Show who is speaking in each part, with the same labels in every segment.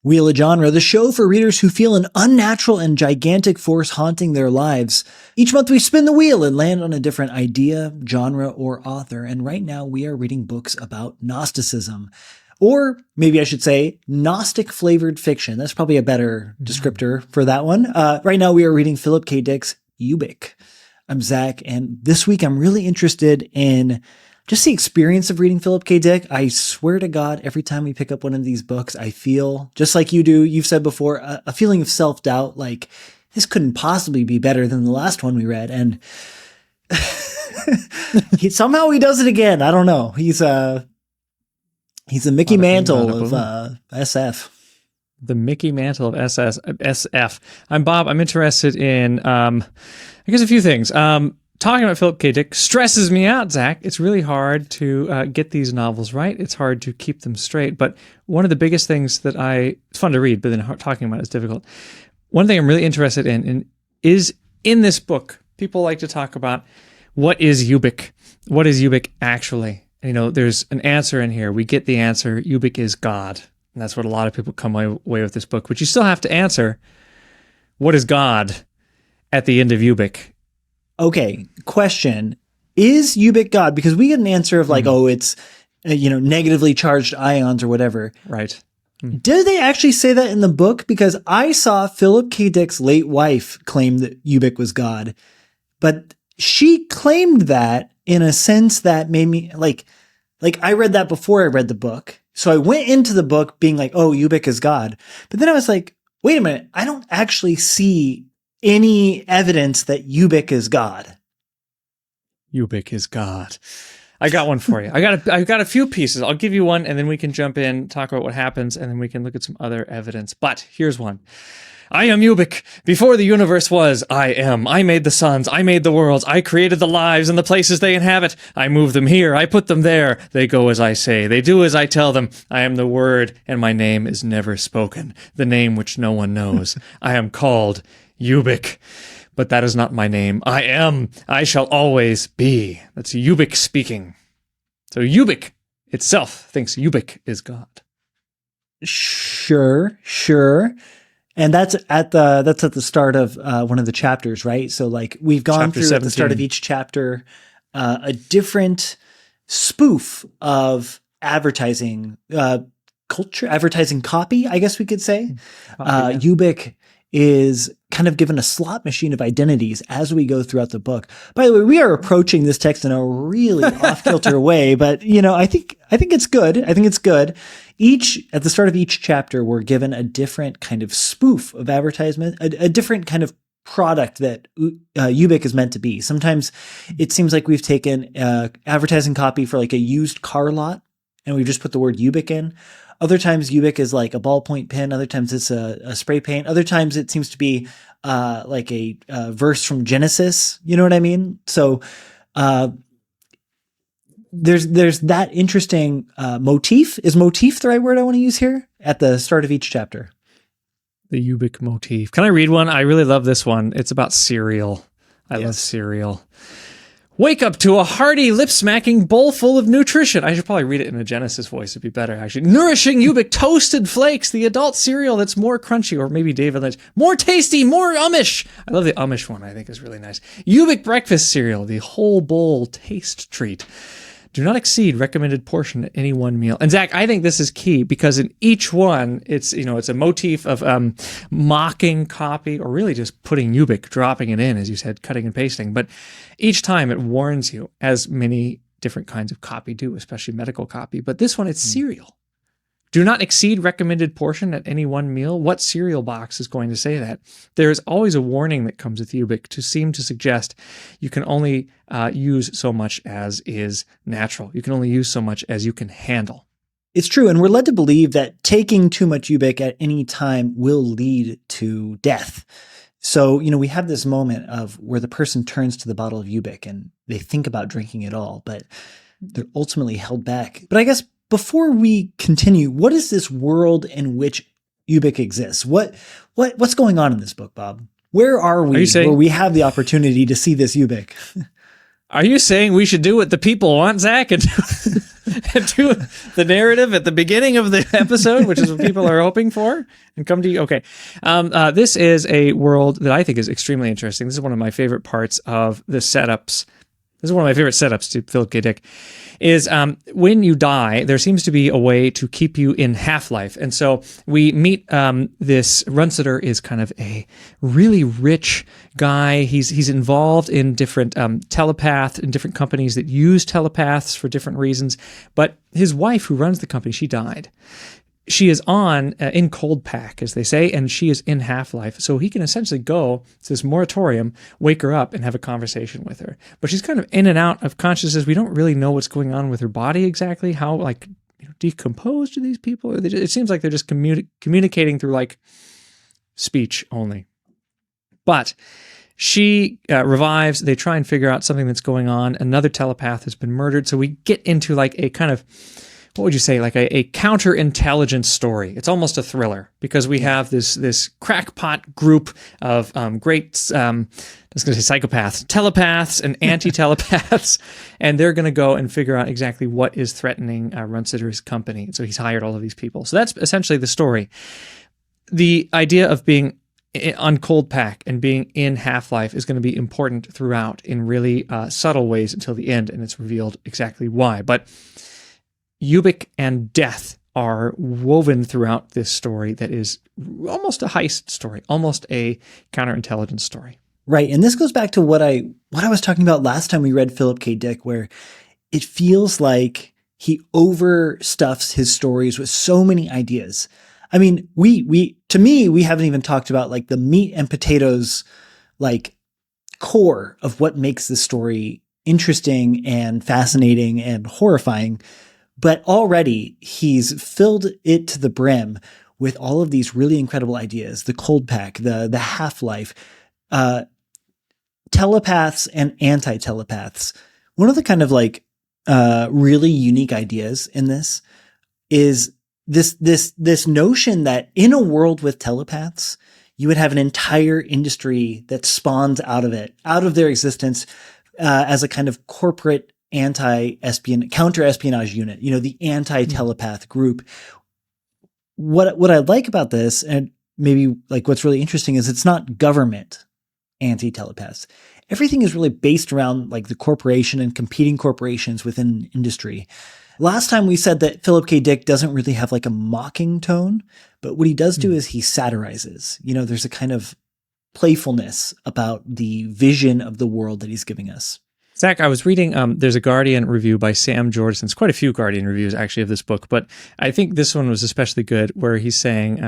Speaker 1: Wheel of Genre, the show for readers who feel an unnatural and gigantic force haunting their lives. Each month we spin the wheel and land on a different idea, genre, or author, and right now we are reading books about Gnosticism. Or maybe I should say Gnostic-flavored fiction. That's probably a better descriptor for that one. Right now we are reading Philip K. Dick's Ubik. I'm Zach, and this week I'm really interested in just the experience of reading Philip K. Dick. I swear to God, every time we pick up one of these books, I feel, just like you do, you've said before, a feeling of self-doubt, like this couldn't possibly be better than the last one we read. And somehow he does it again. I don't know. He's a Mickey Mantle of SF.
Speaker 2: The Mickey Mantle of SF. I'm Bob. I'm interested in, I guess, a few things. Talking about Philip K. Dick stresses me out, Zach. It's really hard to get these novels right. It's hard to keep them straight. But one of the biggest things that it's fun to read, but then talking about it is difficult. One thing I'm really interested in is in this book, people like to talk about what is Ubik? What is Ubik actually? You know, there's an answer in here. We get the answer. Ubik is God. And that's what a lot of people come away with this book. But you still have to answer, what is God at the end of Ubik?
Speaker 1: Okay, question. Is Ubik God? Because we get an answer of like, oh, it's, negatively charged ions or whatever.
Speaker 2: Right.
Speaker 1: Did they actually say that in the book? Because I saw Philip K. Dick's late wife claim that Ubik was God, but she claimed that in a sense that made me like I read that before I read the book. So I went into the book being like, oh, Ubik is God. But then I was like, wait a minute, I don't actually see any evidence that Ubik is God.
Speaker 2: Ubik is God. I got one for you. I've got a few pieces. I'll give you one, and then we can jump in, talk about what happens, and then we can look at some other evidence. But here's one. I am Ubik. Before the universe was, I am. I made the suns. I made the worlds. I created the lives and the places they inhabit. I move them here. I put them there. They go as I say. They do as I tell them. I am the word, and my name is never spoken. The name which no one knows. I am called Ubik, but that is not my name. I am. I shall always be. That's Ubik speaking. So Ubik itself thinks Ubik is God.
Speaker 1: Sure. And that's at the start of one of the chapters, right? So like we've gone
Speaker 2: Chapter
Speaker 1: through
Speaker 2: 17.
Speaker 1: At the start of each chapter a different spoof of advertising culture, advertising copy, I guess we could say. Ubik is kind of given a slot machine of identities as we go throughout the book. By the way, we are approaching this text in a really off-kilter way, but I think it's good. I think it's good. At the start of each chapter, we're given a different kind of spoof of advertisement, a different kind of product that Ubik is meant to be. Sometimes it seems like we've taken advertising copy for like a used car lot, and we've just put the word Ubik in. Other times Ubik is like a ballpoint pen. Other times it's a spray paint. Other times it seems to be like a verse from Genesis. You know what I mean? So there's that interesting motif. Is motif the right word I want to use here? At the start of each chapter.
Speaker 2: The Ubik motif. Can I read one? I really love this one. It's about cereal. I love cereal. Wake up to a hearty, lip-smacking bowl full of nutrition. I should probably read it in a Genesis voice. It'd be better, actually. Nourishing Ubik toasted flakes, the adult cereal that's more crunchy, or maybe David Lynch. More tasty, more Amish. I love the Amish one. I think is really nice. Ubik breakfast cereal, the whole bowl taste treat. Do not exceed recommended portion at any one meal. And Zach, I think this is key because in each one, it's a motif of mocking copy or really just putting Ubik, dropping it in, as you said, cutting and pasting. But each time it warns you, as many different kinds of copy do, especially medical copy. But this one, it's cereal. Do not exceed recommended portion at any one meal. What cereal box is going to say that? There is always a warning that comes with Ubik to seem to suggest you can only use so much as is natural. You can only use so much as you can handle.
Speaker 1: It's true. And we're led to believe that taking too much Ubik at any time will lead to death. So, we have this moment of where the person turns to the bottle of Ubik and they think about drinking it all, but they're ultimately held back. But I guess before we continue, what is this world in which Ubik exists? What's going on in this book, Bob? Where are we where we have the opportunity to see this Ubik?
Speaker 2: Are you saying we should do what the people want, Zach? And do the narrative at the beginning of the episode, which is what people are hoping for, and come to you. Okay. This is a world that I think is extremely interesting. This is one of my favorite parts of the setups. This is one of my favorite setups to Philip K. Dick, is when you die, there seems to be a way to keep you in half-life. And so we meet this Runciter is kind of a really rich guy. He's involved in different telepath in different companies that use telepaths for different reasons. But his wife, who runs the company, she died. She is on in cold pack, as they say, and she is in half-life. So he can essentially go to this moratorium, wake her up, and have a conversation with her. But she's kind of in and out of consciousness. We don't really know what's going on with her body exactly. How decomposed are these people? It seems like they're just communicating through speech only. But she revives. They try and figure out something that's going on. Another telepath has been murdered. So we get into a kind of, what would you say, a counterintelligence story. It's almost a thriller because we have this crackpot group of great, I was going to say psychopaths, telepaths and anti-telepaths, and they're going to go and figure out exactly what is threatening Runciter's company. So he's hired all of these people. So that's essentially the story. The idea of being on cold pack and being in half-life is going to be important throughout in really subtle ways until the end, and it's revealed exactly why. But Ubik and death are woven throughout this story that is almost a heist story, almost a counterintelligence story.
Speaker 1: Right. And this goes back to what I was talking about last time we read Philip K. Dick, where it feels like he overstuffs his stories with so many ideas. I mean, we haven't even talked about the meat and potatoes, core of what makes this story interesting and fascinating and horrifying. But already he's filled it to the brim with all of these really incredible ideas, the cold pack, the half-life, telepaths and anti-telepaths. One of the kind of really unique ideas in this is this notion that in a world with telepaths, you would have an entire industry that spawns out of their existence as a kind of corporate counter-espionage unit, the anti-telepath group. What I like about this, and maybe what's really interesting, is it's not government anti-telepaths. Everything is really based around the corporation and competing corporations within industry. Last time we said that Philip K. Dick doesn't really have a mocking tone, but what he does do is he satirizes. There's a kind of playfulness about the vision of the world that he's giving us.
Speaker 2: Zach, I was reading, there's a Guardian review by Sam Jordison. It's quite a few Guardian reviews, actually, of this book, but I think this one was especially good, where he's saying,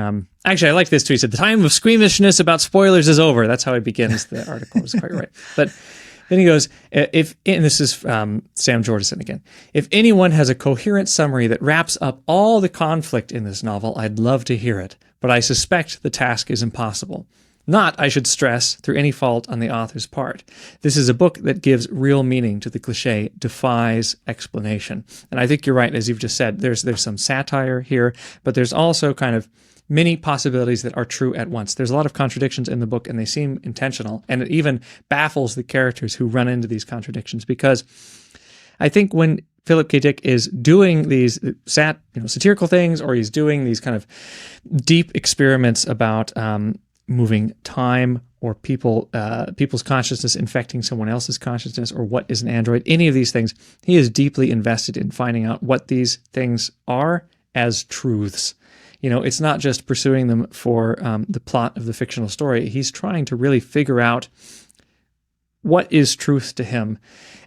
Speaker 2: actually, I like this too. He said, "The time of squeamishness about spoilers is over." That's how he begins the article. It's quite right. But then he goes, and this is Sam Jordison again, "If anyone has a coherent summary that wraps up all the conflict in this novel, I'd love to hear it, but I suspect the task is impossible. Not, I should stress, through any fault on the author's part. This is a book that gives real meaning to the cliche, defies explanation." And I think you're right, as you've just said, there's some satire here, but there's also kind of many possibilities that are true at once. There's a lot of contradictions in the book, and they seem intentional, and it even baffles the characters who run into these contradictions, because I think when Philip K. Dick is doing these satirical things, or he's doing these kind of deep experiments about moving time, or people's consciousness infecting someone else's consciousness, or what is an android, any of these things, he is deeply invested in finding out what these things are as truths. It's not just pursuing them for the plot of the fictional story. He's trying to really figure out what is truth to him.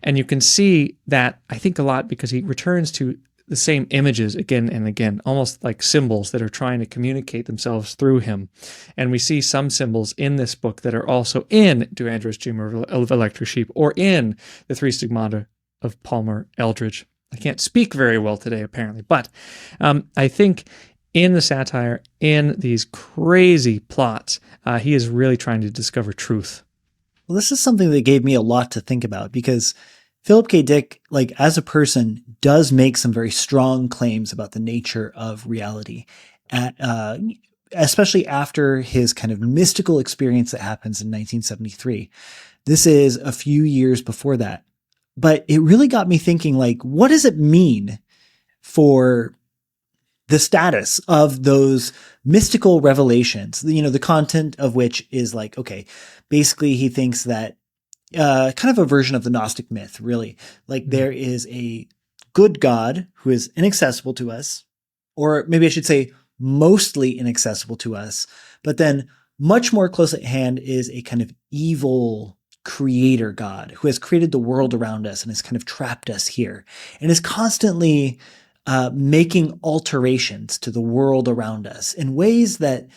Speaker 2: And you can see that, I think, a lot because he returns to the same images again and again, almost like symbols that are trying to communicate themselves through him. And we see some symbols in this book that are also in Do Androids Dream of Electric Sheep, or in The Three Stigmata of Palmer Eldritch. I can't speak very well today, apparently. But I think in the satire, in these crazy plots, he is really trying to discover truth.
Speaker 1: Well, this is something that gave me a lot to think about, because Philip K. Dick, as a person, does make some very strong claims about the nature of reality, especially after his kind of mystical experience that happens in 1973. This is a few years before that. But it really got me thinking, what does it mean for the status of those mystical revelations, the content of which is like, okay, basically he thinks that kind of a version of the Gnostic myth, really. Like there is a good God who is inaccessible to us, or maybe I should say mostly inaccessible to us, but then much more close at hand is a kind of evil creator God who has created the world around us and has kind of trapped us here and is constantly making alterations to the world around us in ways that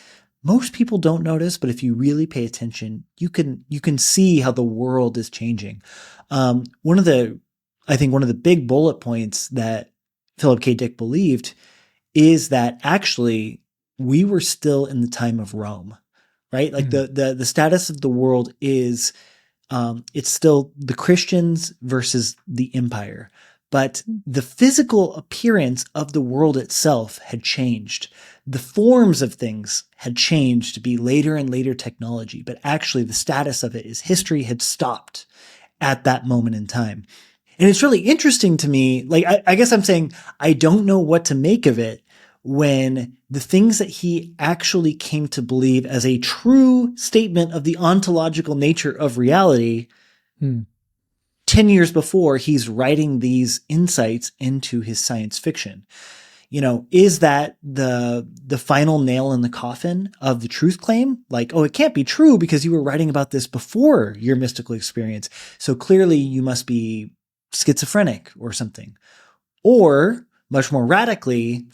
Speaker 1: most people don't notice, but if you really pay attention, you can see how the world is changing. One of the big bullet points that Philip K. Dick believed is that actually we were still in the time of Rome, right? Like the status of the world is it's still the Christians versus the empire. But the physical appearance of the world itself had changed. The forms of things had changed to be later and later technology, but actually the status of it is history had stopped at that moment in time. And it's really interesting to me, like I guess I'm saying I don't know what to make of it when the things that he actually came to believe as a true statement of the ontological nature of reality 10 years before he's writing these insights into his science fiction. Is that the final nail in the coffin of the truth claim? Like, oh, it can't be true because you were writing about this before your mystical experience. So clearly you must be schizophrenic or something. Or much more radically,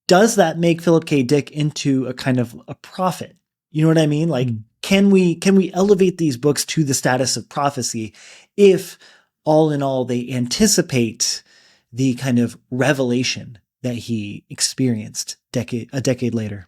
Speaker 1: does that make Philip K. Dick into a kind of a prophet? You know what I mean? Like, can we elevate these books to the status of prophecy if all in all they anticipate the kind of revelation that he experienced a decade later?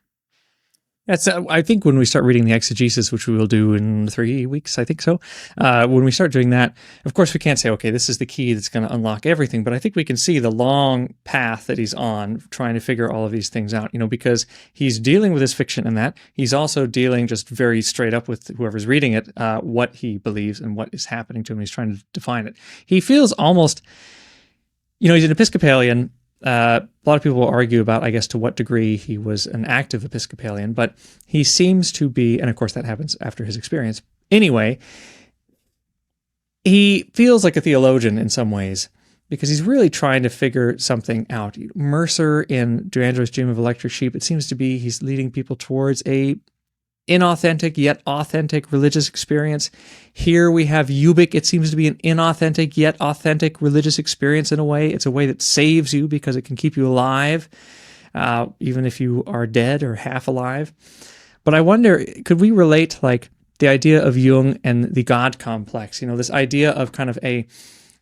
Speaker 2: That's, I think when we start reading the exegesis, which we will do in 3 weeks, I think so, when we start doing that, of course we can't say, okay, this is the key that's going to unlock everything, but I think we can see the long path that he's on trying to figure all of these things out, because he's dealing with his fiction and that. He's also dealing just very straight up with whoever's reading it, what he believes and what is happening to him. He's trying to define it. He feels almost, he's an Episcopalian. A lot of people will argue about, I guess, to what degree he was an active Episcopalian, but he seems to be, and of course that happens after his experience. Anyway, he feels like a theologian in some ways because he's really trying to figure something out. Mercer in Do Androids Dream of Electric Sheep, it seems to be he's leading people towards a inauthentic yet authentic religious experience. Here we have Ubik. It seems to be an inauthentic yet authentic religious experience in a way. It's a way that saves you because it can keep you alive, even if you are dead or half alive. But I wonder, could we relate like the idea of Jung and the God complex? This idea of kind of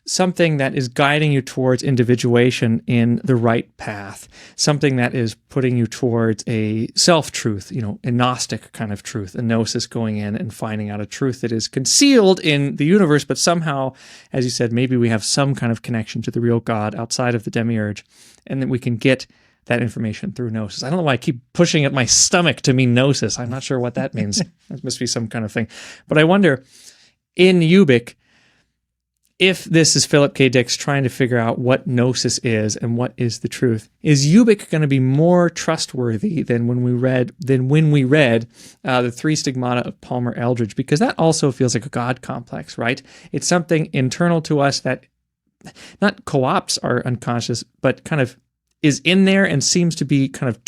Speaker 2: something that is guiding you towards individuation in the right path, something that is putting you towards a self-truth, a Gnostic kind of truth, a gnosis going in and finding out a truth that is concealed in the universe, but somehow, as you said, maybe we have some kind of connection to the real God outside of the demiurge, and that we can get that information through gnosis. I don't know why I keep pushing at my stomach to mean gnosis. I'm not sure what that means. That must be some kind of thing. But I wonder, in Ubik, if this is Philip K. Dick's trying to figure out what gnosis is and what is the truth, is Ubik going to be more trustworthy than when we read the Three Stigmata of Palmer Eldritch? Because that also feels like a God complex, right? It's something internal to us that not co-opts our unconscious, but kind of is in there and seems to be kind of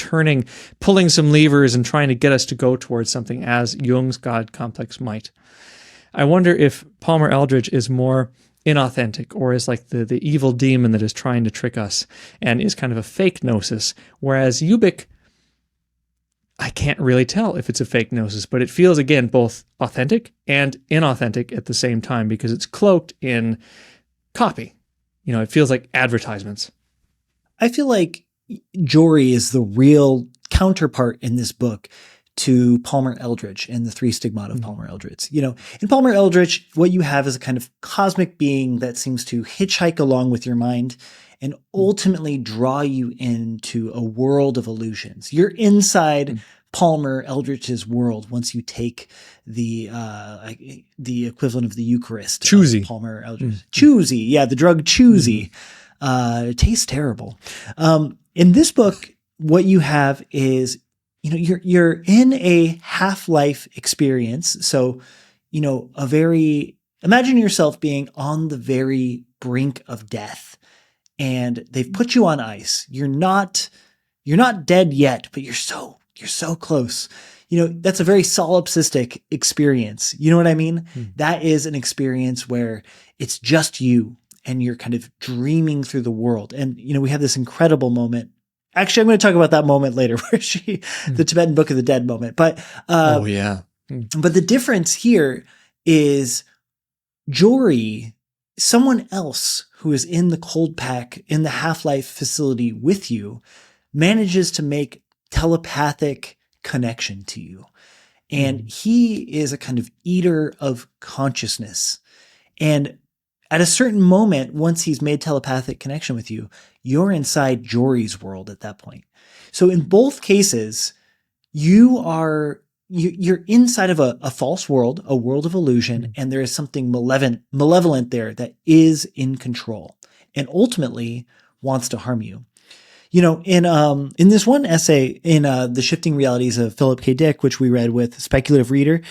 Speaker 2: pulling some levers and trying to get us to go towards something as Jung's God complex might. I wonder if Palmer Eldritch is more inauthentic or is like the evil demon that is trying to trick us and is kind of a fake gnosis, whereas Ubik, I can't really tell if it's a fake gnosis, but it feels, again, both authentic and inauthentic at the same time because it's cloaked in copy. It feels like advertisements.
Speaker 1: I feel like Jory is the real counterpart in this book to Palmer Eldritch and the Three Stigmata of Palmer Eldritch. In Palmer Eldritch, what you have is a kind of cosmic being that seems to hitchhike along with your mind and ultimately draw you into a world of illusions. You're inside Palmer Eldritch's world once you take the equivalent of the Eucharist.
Speaker 2: Choosy.
Speaker 1: Palmer Eldritch. Choosy. Yeah, the drug Choosy. It tastes terrible. In this book, what you have is, you're in a half-life experience. So, imagine yourself being on the very brink of death, and they've put you on ice. You're not dead yet, but you're so close. That's a very solipsistic experience. You know what I mean? That is an experience where it's just you and you're kind of dreaming through the world. And, we have this incredible moment. Actually, I'm going to talk about that moment later where the Tibetan Book of the Dead moment. But,
Speaker 2: oh yeah.
Speaker 1: But the difference here is Jory, someone else who is in the cold pack in the half-life facility with you, manages to make telepathic connection to you. And he is a kind of eater of consciousness. And at a certain moment, once he's made telepathic connection with you, you're inside Jory's world at that point. So in both cases, you're inside of a false world, a world of illusion, and there is something malevolent there that is in control and ultimately wants to harm you. In this one essay in The Shifting Realities of Philip K. Dick, which we read with Speculative Reader,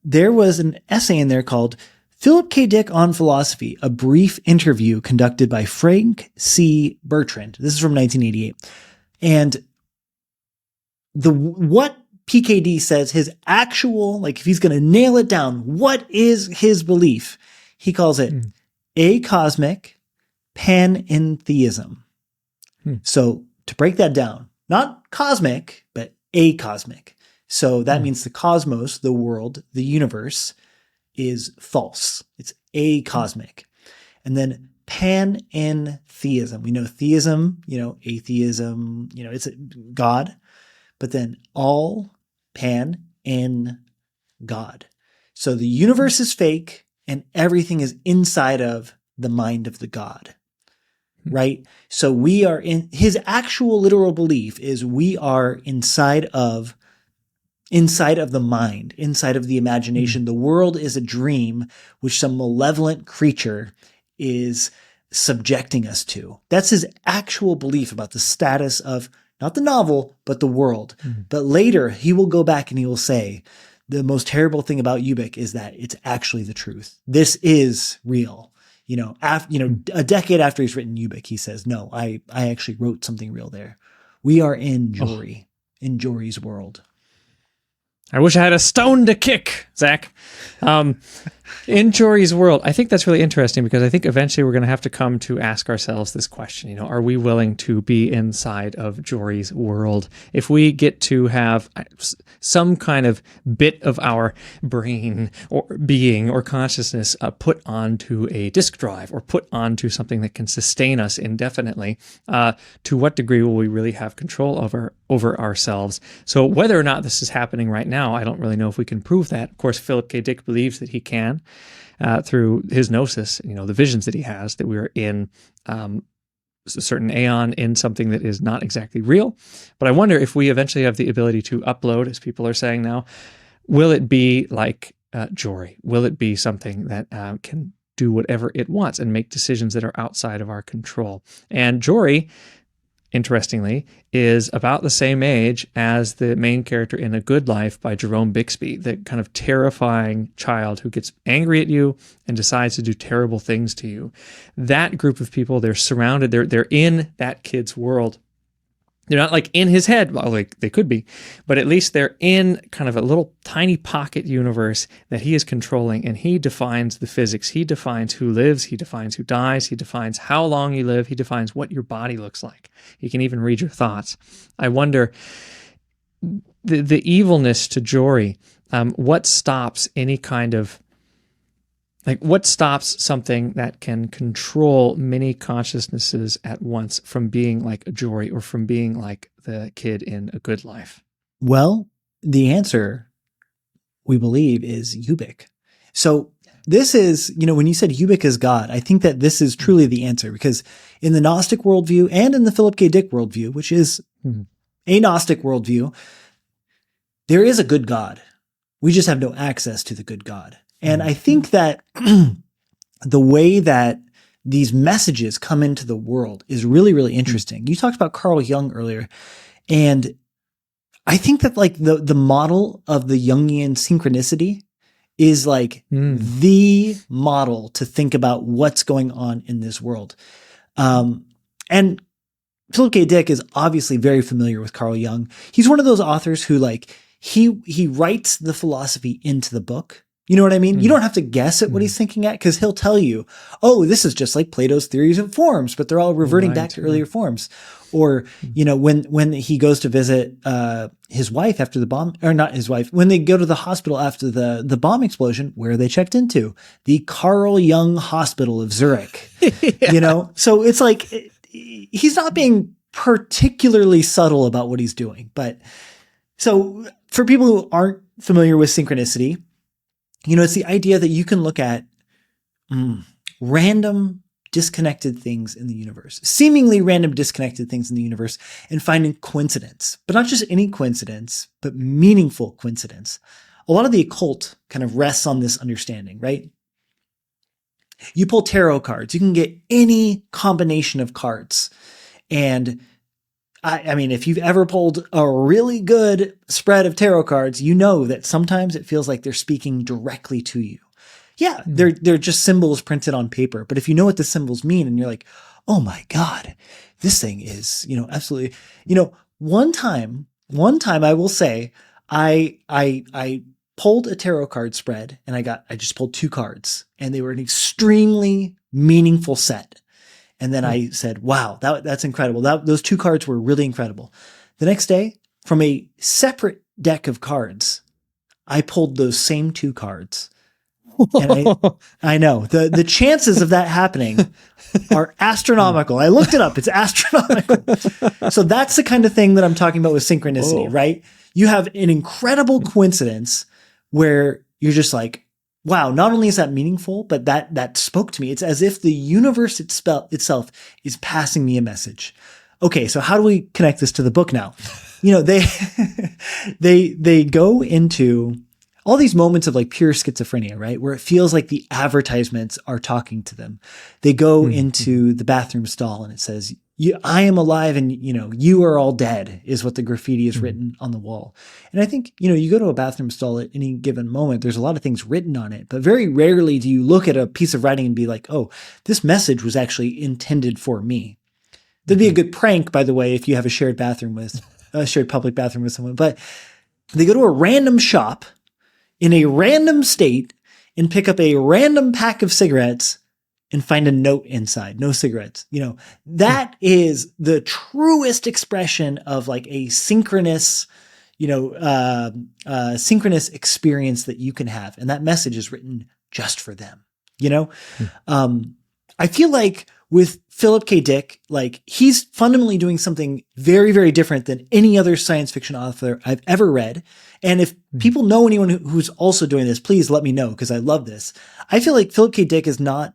Speaker 1: there was an essay in there called Philip K. Dick on Philosophy, a brief interview conducted by Frank C. Bertrand. This is from 1988. And what PKD says his actual, if he's going to nail it down, what is his belief? He calls it acosmic panentheism. So to break that down, not cosmic, but acosmic. So that means the cosmos, the world, the universe is false. It's acosmic. And then panentheism. We know theism, atheism, it's a God, but then all pan in God. So the universe is fake and everything is inside of the mind of the God. Right? So we are in his actual literal belief is we are inside of the mind, inside of the imagination. The world is a dream which some malevolent creature is subjecting us to. That's his actual belief about the status of not the novel, but the world. But later he will go back and he will say, the most terrible thing about Ubik is that it's actually the truth. This is real. A decade after he's written Ubik, he says, no, I actually wrote something real there. We are in Jory, in Jory's world.
Speaker 2: I wish I had a stone to kick, Zach. In Jory's world, I think that's really interesting because I think eventually we're going to have to come to ask ourselves this question. Are we willing to be inside of Jory's world? If we get to have some kind of bit of our brain or being or consciousness put onto a disk drive or put onto something that can sustain us indefinitely, to what degree will we really have control over ourselves? So whether or not this is happening right now, I don't really know if we can prove that. Of course, Philip K. Dick believes that he can through his gnosis, the visions that he has, that we're in a certain aeon in something that is not exactly real. But I wonder if we eventually have the ability to upload, as people are saying now, will it be like Jory? Will it be something that can do whatever it wants and make decisions that are outside of our control? And Jory, interestingly, is about the same age as the main character in A Good Life by Jerome Bixby, the kind of terrifying child who gets angry at you and decides to do terrible things to you. That group of people, they're surrounded, they're in that kid's world. They're not in his head, well, they could be, but at least they're in kind of a little tiny pocket universe that he is controlling, and he defines the physics. He defines who lives, he defines who dies, he defines how long you live, he defines what your body looks like. He can even read your thoughts. I wonder, the evilness to Jory, what stops any kind of what stops something that can control many consciousnesses at once from being like a Jory or from being like the kid in A Good Life?
Speaker 1: Well, the answer, we believe, is Ubik. So this is, when you said Ubik is God, I think that this is truly the answer, because in the Gnostic worldview and in the Philip K. Dick worldview, which is a Gnostic worldview, there is a good God. We just have no access to the good God. And I think that the way that these messages come into the world is really, really interesting. You talked about Carl Jung earlier, and I think that like the model of the Jungian synchronicity is like the model to think about what's going on in this world. And Philip K. Dick is obviously very familiar with Carl Jung. He's one of those authors who like, he writes the philosophy into the book. You know what I mean? You don't have to guess at what he's thinking at, because he'll tell you, oh, this is just like Plato's theories of forms, but they're all reverting back to earlier forms. Or, you know, when he goes to visit his wife after the bomb, or not his wife, when they go to the hospital after the bomb explosion, where are they checked into? The Carl Jung Hospital of Zurich. You know? So it's like, he's not being particularly subtle about what he's doing. But so for people who aren't familiar with synchronicity, you know, it's the idea that you can look at random disconnected things in the universe, seemingly random disconnected things in the universe, and finding coincidence, but not just any coincidence, but meaningful coincidence. A lot of the occult kind of rests on this understanding, right? You pull tarot cards, you can get any combination of cards. And I mean, if you've ever pulled a really good spread of tarot cards, you know that sometimes it feels like they're speaking directly to you. Yeah, they're just symbols printed on paper. But if you know what the symbols mean and you're like, oh my God, this thing is, you know, absolutely, you know, one time I will say, I pulled a tarot card spread and I just pulled 2 cards, and they were an extremely meaningful set. And then I said, wow, that's incredible. Those 2 cards were really incredible. The next day, from a separate deck of cards, I pulled those same 2 cards. And I know the chances of that happening are astronomical. I looked it up. It's astronomical. So that's the kind of thing that I'm talking about with synchronicity, right? You have an incredible coincidence where you're just like, wow, not only is that meaningful, but that spoke to me. It's as if the universe itself is passing me a message. Okay, so how do we connect this to the book now? You know, they go into all these moments of like pure schizophrenia, right? Where it feels like the advertisements are talking to them. They go into the bathroom stall and it says, I am alive and, you know, you are all dead is what the graffiti is written on the wall. And I think, you know, you go to a bathroom stall at any given moment, there's a lot of things written on it, but very rarely do you look at a piece of writing and be like, oh, this message was actually intended for me. That'd be a good prank, by the way, if you have a shared public bathroom with someone. But they go to a random shop in a random state and pick up a random pack of cigarettes and find a note inside, no cigarettes. You know, that is the truest expression of like a synchronous, you know, synchronous experience that you can have. And that message is written just for them, you know? I feel like with Philip K. Dick, like he's fundamentally doing something very, very different than any other science fiction author I've ever read. And if people know anyone who's also doing this, please let me know, because I love this. I feel like Philip K. Dick is not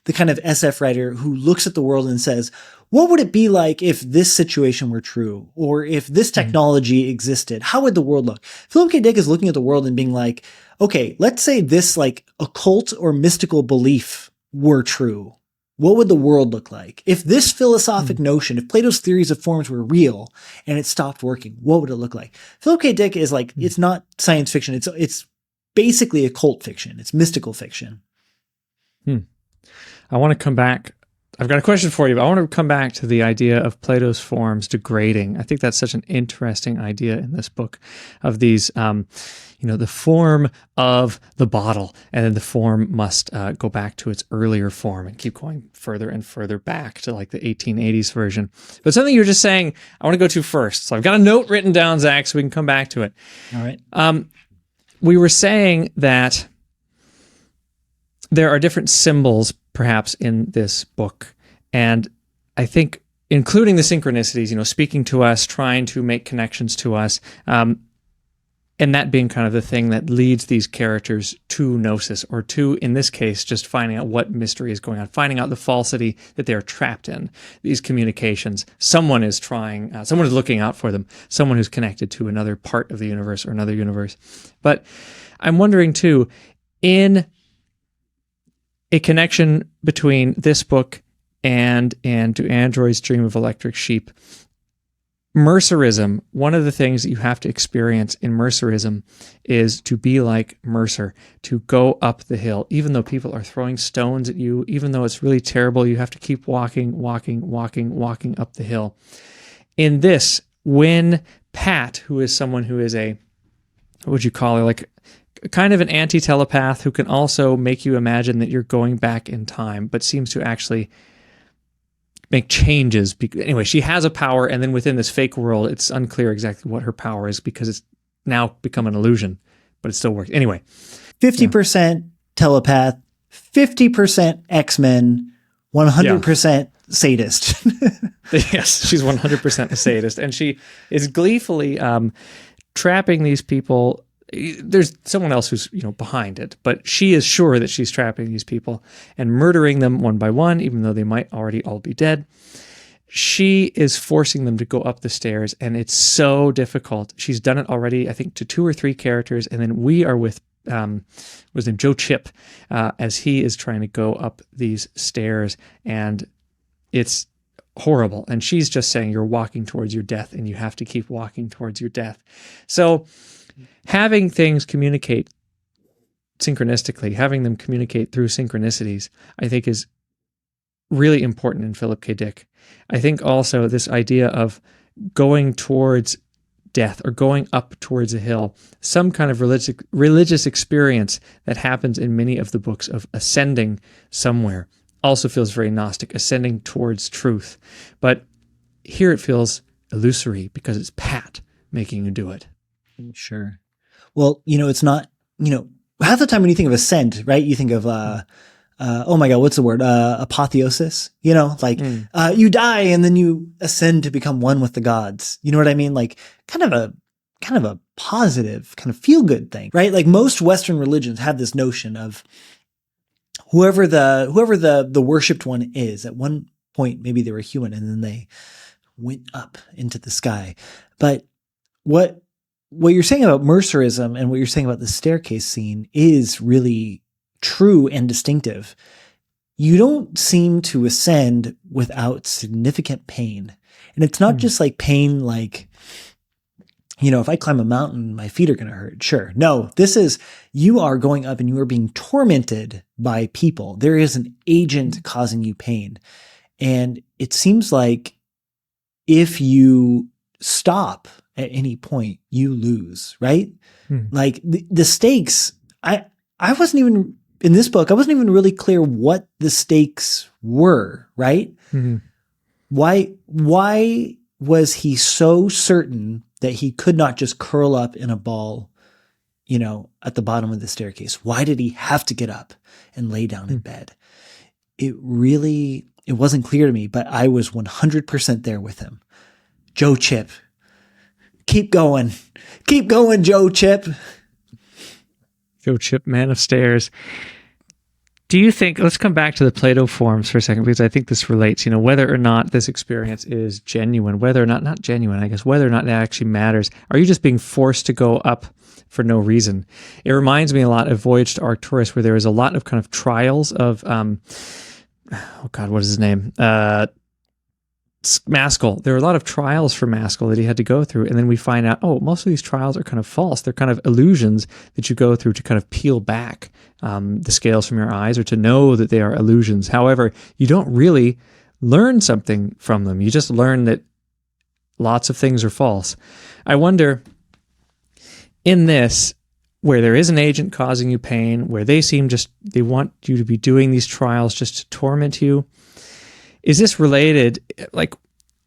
Speaker 1: the kind of SF writer who looks at the world and says, what would it be like if this situation were true? Or if this technology existed? How would the world look? Philip K. Dick is looking at the world and being like, okay, let's say this like occult or mystical belief were true. What would the world look like? If this philosophic notion, if Plato's theories of forms were real and it stopped working, what would it look like? Philip K. Dick is like, it's not science fiction. It's basically occult fiction. It's mystical fiction.
Speaker 2: I want to come back. I've got a question for you, but I want to come back to the idea of Plato's forms degrading. I think that's such an interesting idea in this book of these, you know, the form of the bottle, and then the form must go back to its earlier form and keep going further and further back to like the 1880s version. But something you were just saying, I want to go to first. So I've got a note written down, Zach, so we can come back to it.
Speaker 1: All right.
Speaker 2: We were saying that there are different symbols perhaps in this book. And I think including the synchronicities, you know, speaking to us, trying to make connections to us, and that being kind of the thing that leads these characters to gnosis, or to, in this case, just finding out what mystery is going on, finding out the falsity that they're trapped in, these communications. Someone is trying, someone is looking out for them, someone who's connected to another part of the universe or another universe. But I'm wondering too, in a connection between this book and To Android's Dream of Electric Sheep. Mercerism, one of the things that you have to experience in Mercerism is to be like Mercer, to go up the hill. Even though people are throwing stones at you, even though it's really terrible, you have to keep walking up the hill. In this, when Pat, who is someone who is a, what would you call her, like kind of an anti-telepath who can also make you imagine that you're going back in time, but seems to actually make changes. Anyway, she has a power, and then within this fake world, it's unclear exactly what her power is because it's now become an illusion, but it still works. Anyway.
Speaker 1: 50% telepath, 50% X-Men, 100% sadist.
Speaker 2: Yes, she's 100% a sadist, and she is gleefully trapping these people. There's someone else who's behind it, but she is sure that she's trapping these people and murdering them one by one, even though they might already all be dead. She is forcing them to go up the stairs, and it's so difficult. She's done it already, I think, to 2 or 3 characters, and then we are with was named Joe Chip as he is trying to go up these stairs, and it's horrible. And she's just saying you're walking towards your death, and you have to keep walking towards your death. So having things communicate synchronistically, having them communicate through synchronicities, I think is really important in Philip K. Dick. I think also this idea of going towards death or going up towards a hill, some kind of religious experience that happens in many of the books of ascending somewhere, also feels very Gnostic, ascending towards truth. But here it feels illusory because it's Pat making you do it.
Speaker 1: Sure. Well, it's not, half the time when you think of ascent, right, you think of, oh my God, what's the word? Apotheosis, you die and then you ascend to become one with the gods. You know what I mean? Like kind of a positive, kind of feel good thing, right? Like most Western religions have this notion of whoever the worshiped one is. At one point, maybe they were human and then they went up into the sky. But what you're saying about Mercerism and what you're saying about the staircase scene is really true and distinctive. You don't seem to ascend without significant pain. And it's not just like pain like, if I climb a mountain, my feet are going to hurt. Sure. No, this is, you are going up and you are being tormented by people. There is an agent causing you pain. And it seems like if you stop at any point, you lose, right? Like the stakes, I wasn't even, in this book, I wasn't even really clear what the stakes were, right? Why was he so certain that he could not just curl up in a ball, at the bottom of the staircase? Why did he have to get up and lay down in bed? It wasn't clear to me, but I was 100% there with him. Joe Chip. Keep going, Joe Chip.
Speaker 2: Joe Chip, man of stairs. Do you think, let's come back to the Plato forms for a second, because I think this relates, whether or not this experience is genuine, whether or not genuine, I guess, whether or not it actually matters. Are you just being forced to go up for no reason? It reminds me a lot of Voyage to Arcturus, where there is a lot of kind of trials of, what is his name? Maskell. There were a lot of trials for Maskell that he had to go through, and then we find out, most of these trials are kind of false. They're kind of illusions that you go through to kind of peel back the scales from your eyes, or to know that they are illusions. However, you don't really learn something from them. You just learn that lots of things are false. I wonder, in this, where there is an agent causing you pain, where they want you to be doing these trials just to torment you, is this related? Like,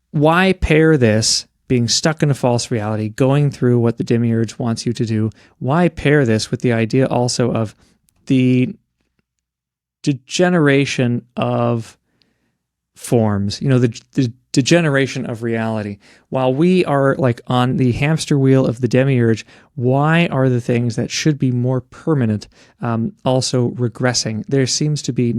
Speaker 2: why pair this, being stuck in a false reality, going through what the demiurge wants you to do? Why pair this with the idea also of the degeneration of forms, the degeneration of reality? While we are like on the hamster wheel of the demiurge, why are the things that should be more permanent also regressing? There seems to be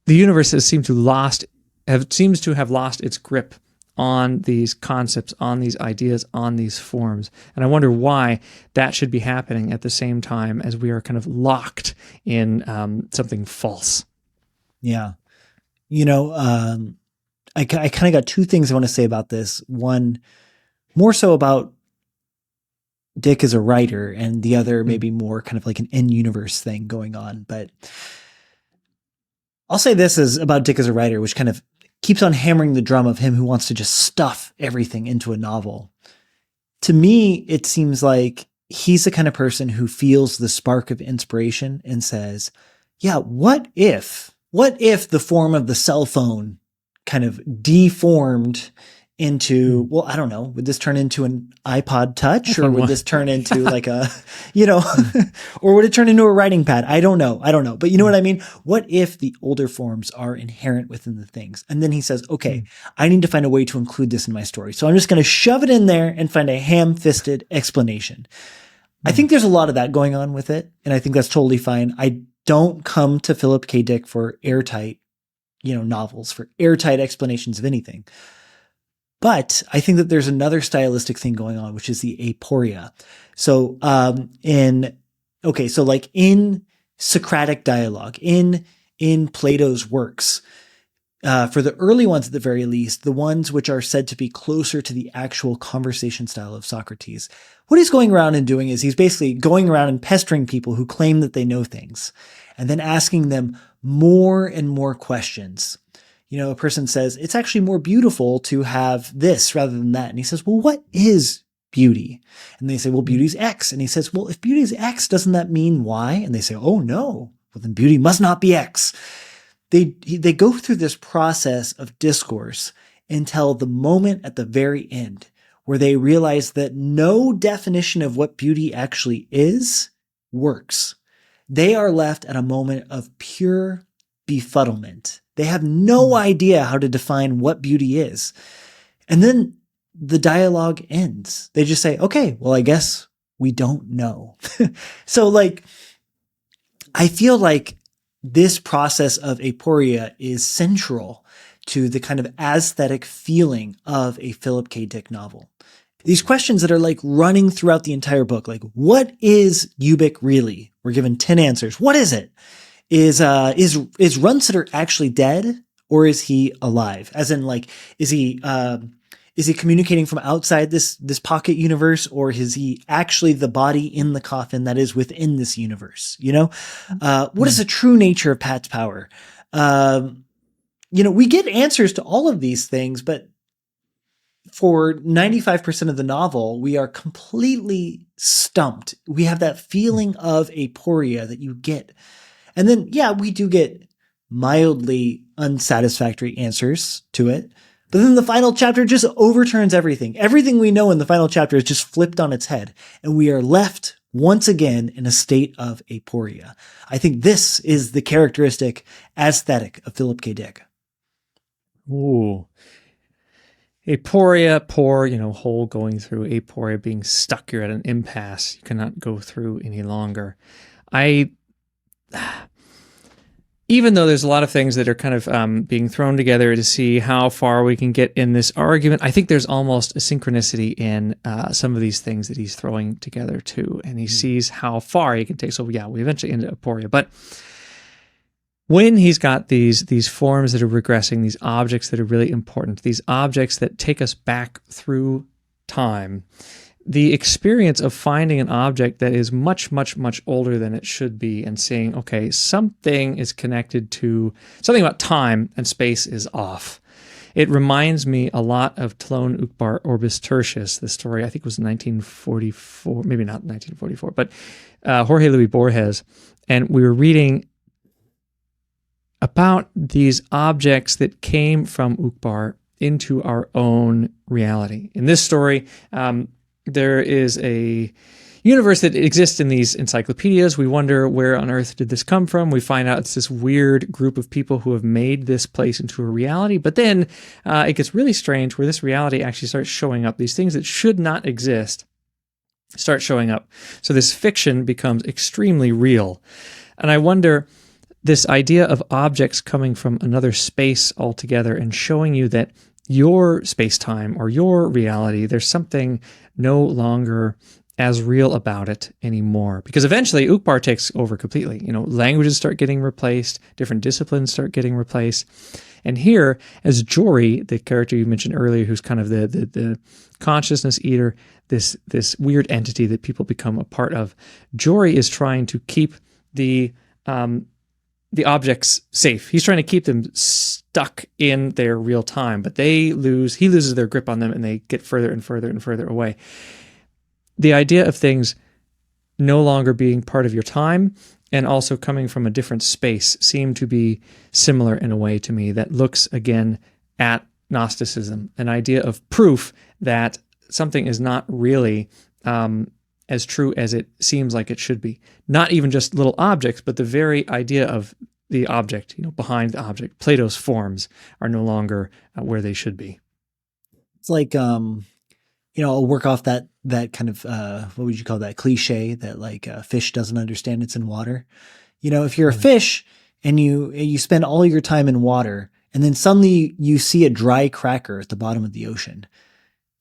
Speaker 2: the universe seems to have lost its grip on these concepts, on these ideas, on these forms. And I wonder why that should be happening at the same time as we are kind of locked in something false.
Speaker 1: Yeah. I kind of got two things I want to say about this. One, more so about Dick as a writer, and the other maybe more kind of like an in-universe thing going on. But I'll say this is about Dick as a writer, which kind of keeps on hammering the drum of him who wants to just stuff everything into a novel. To me, it seems like he's the kind of person who feels the spark of inspiration and says, yeah, what if the form of the cell phone kind of deformed into, well, I don't know, would this turn into an iPod Touch, or would this turn into like a, or would it turn into a writing pad? I don't know. But you know what I mean? What if the older forms are inherent within the things? And then he says, okay, I need to find a way to include this in my story. So I'm just going to shove it in there and find a ham-fisted explanation. I think there's a lot of that going on with it, and I think that's totally fine. I don't come to Philip K. Dick for airtight, novels, for airtight explanations of anything. But I think that there's another stylistic thing going on, which is the aporeia. So, like in Socratic dialogue, in Plato's works, for the early ones at the very least, the ones which are said to be closer to the actual conversation style of Socrates, what he's going around and doing is he's basically going around and pestering people who claim that they know things, and then asking them more and more questions. A person says, it's actually more beautiful to have this rather than that. And he says, well, what is beauty? And they say, well, beauty is X. And he says, well, if beauty is X, doesn't that mean Y? And they say, oh, no. Well, then beauty must not be X. They go through this process of discourse until the moment at the very end where they realize that no definition of what beauty actually is works. They are left at a moment of pure befuddlement. They have no idea how to define what beauty is. And then the dialogue ends. They just say, okay, well, I guess we don't know. So I feel like this process of aporeia is central to the kind of aesthetic feeling of a Philip K. Dick novel. These questions that are running throughout the entire book, what is Ubik really? We're given 10 answers. What is it? Is Runsitter actually dead, or is he alive? As in, is he communicating from outside this pocket universe, or is he actually the body in the coffin that is within this universe? What is the true nature of Pat's power? We get answers to all of these things, but for 95% of the novel, we are completely stumped. We have that feeling of aporeia that you get. And then, yeah, we do get mildly unsatisfactory answers to it. But then the final chapter just overturns everything. Everything we know in the final chapter is just flipped on its head. And we are left once again in a state of aporeia. I think this is the characteristic aesthetic of Philip K. Dick.
Speaker 2: Ooh. Aporeia, hole going through, aporeia being stuck. You're at an impasse. You cannot go through any longer. Even though there's a lot of things that are kind of being thrown together to see how far we can get in this argument, I think there's almost a synchronicity in some of these things that he's throwing together too, and he sees how far he can take. So yeah, we eventually end up aporeia. But when he's got these forms that are regressing, these objects that are really important, these objects that take us back through time, the experience of finding an object that is much, much, much older than it should be and saying, okay, something is connected to something about time and space is off. It reminds me a lot of Tlon Uqbar Orbis Tertius, the story, I think it was 1944, maybe not 1944, but Jorge Luis Borges. And we were reading about these objects that came from Uqbar into our own reality. In this story, there is a universe that exists in these encyclopedias. We wonder, where on earth did this come from? We find out it's this weird group of people who have made this place into a reality. But then it gets really strange where this reality actually starts showing up. These things that should not exist start showing up. So this fiction becomes extremely real. And I wonder, this idea of objects coming from another space altogether and showing you that your space-time or your reality, there's something no longer as real about it anymore. Because eventually Uqbar takes over completely. Languages start getting replaced, different disciplines start getting replaced. And here, as Jory, the character you mentioned earlier, who's kind of the consciousness eater, this weird entity that people become a part of, Jory is trying to keep the objects safe. He's trying to keep them stuck in their real time, but he loses their grip on them and they get further and further and further away. The idea of things no longer being part of your time and also coming from a different space seem to be similar in a way to me that looks again at Gnosticism, an idea of proof that something is not really as true as it seems like it should be. Not even just little objects, but the very idea of the object, behind the object. Plato's forms are no longer where they should be.
Speaker 1: It's like, I'll work off that kind of, what would you call that cliche that like a fish doesn't understand it's in water. If you're a fish and you spend all your time in water and then suddenly you see a dry cracker at the bottom of the ocean,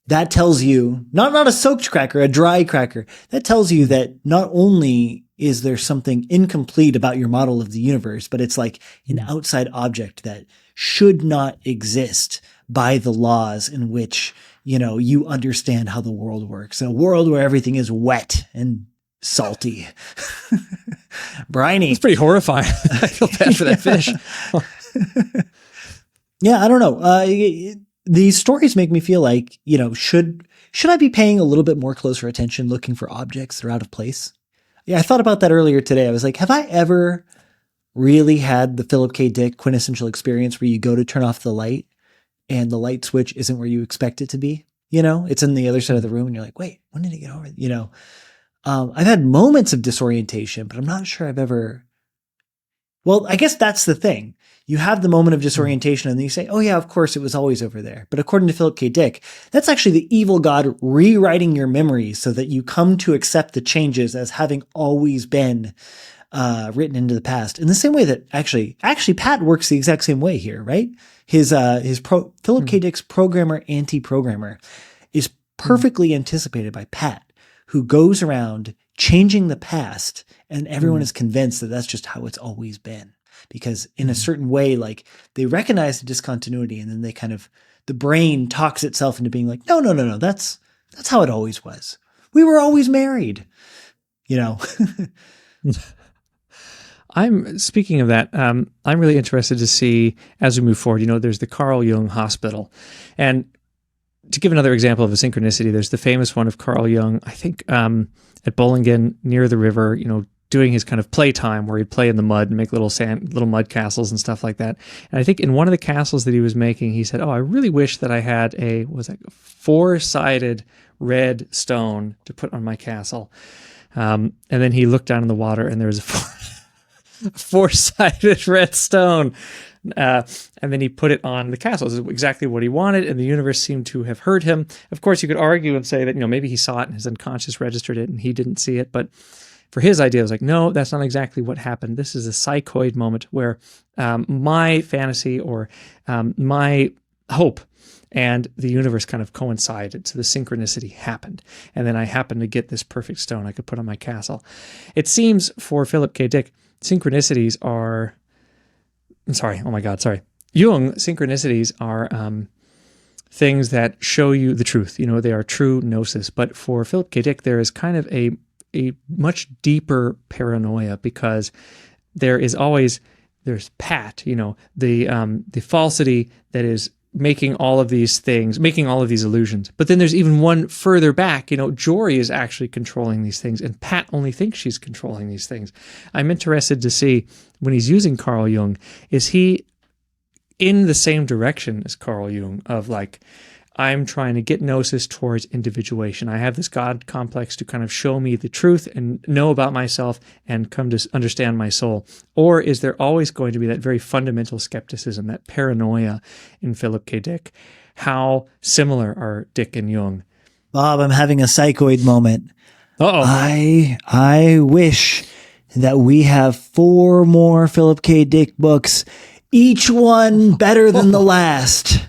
Speaker 1: that tells you, not a soaked cracker, a dry cracker, that tells you that not only is there something incomplete about your model of the universe, but it's like an outside object that should not exist by the laws in which, you understand how the world works. In a world where everything is wet and salty, briny.
Speaker 2: It's pretty horrifying. I feel bad for that fish.
Speaker 1: Yeah, I don't know. These stories make me feel like, should I be paying a little bit more closer attention looking for objects that are out of place? Yeah, I thought about that earlier today. I was like, have I ever really had the Philip K. Dick quintessential experience where you go to turn off the light and the light switch isn't where you expect it to be? It's in the other side of the room and you're like, wait, when did it get over? I've had moments of disorientation, but I'm not sure I've ever. Well, I guess that's the thing. You have the moment of disorientation and then you say, oh yeah, of course it was always over there. But according to Philip K. Dick, that's actually the evil God rewriting your memories so that you come to accept the changes as having always been written into the past. In the same way that actually Pat works the exact same way here, right? Philip K. Dick's programmer, anti-programmer is perfectly anticipated by Pat, who goes around changing the past and everyone is convinced that that's just how it's always been. Because in a certain way, like they recognize the discontinuity and then they kind of, the brain talks itself into being like, no, that's how it always was. We were always married,
Speaker 2: I'm speaking of that. I'm really interested to see as we move forward, there's the Carl Jung Hospital. And to give another example of a synchronicity, there's the famous one of Carl Jung, I think at Bollingen near the river, doing his kind of playtime where he'd play in the mud and make little mud castles and stuff like that. And I think in one of the castles that he was making, he said, I really wish that I had a 4-sided red stone to put on my castle. And then he looked down in the water and there was a 4-sided red stone. And then he put it on the castle. This is exactly what he wanted, and the universe seemed to have heard him. Of course, you could argue and say that, maybe he saw it and his unconscious registered it and he didn't see it, but for his idea, I was like, no, that's not exactly what happened. This is a psychoid moment where my fantasy or my hope and the universe kind of coincided. So the synchronicity happened. And then I happened to get this perfect stone I could put on my castle. It seems for Philip K. Dick, synchronicities are, Jung, synchronicities are things that show you the truth. They are true gnosis. But for Philip K. Dick, there is kind of a much deeper paranoia because there's Pat, the falsity that is making all of these things, making all of these illusions. But then there's even one further back, Jory is actually controlling these things and Pat only thinks she's controlling these things. I'm interested to see when he's using Carl Jung, is he in the same direction as Carl Jung of like, I'm trying to get gnosis towards individuation. I have this God complex to kind of show me the truth and know about myself and come to understand my soul. Or is there always going to be that very fundamental skepticism, that paranoia in Philip K. Dick? How similar are Dick and Jung?
Speaker 1: Bob, I'm having a psychoid moment.
Speaker 2: Uh-oh.
Speaker 1: I wish that we have 4 more Philip K. Dick books, each one better than the last.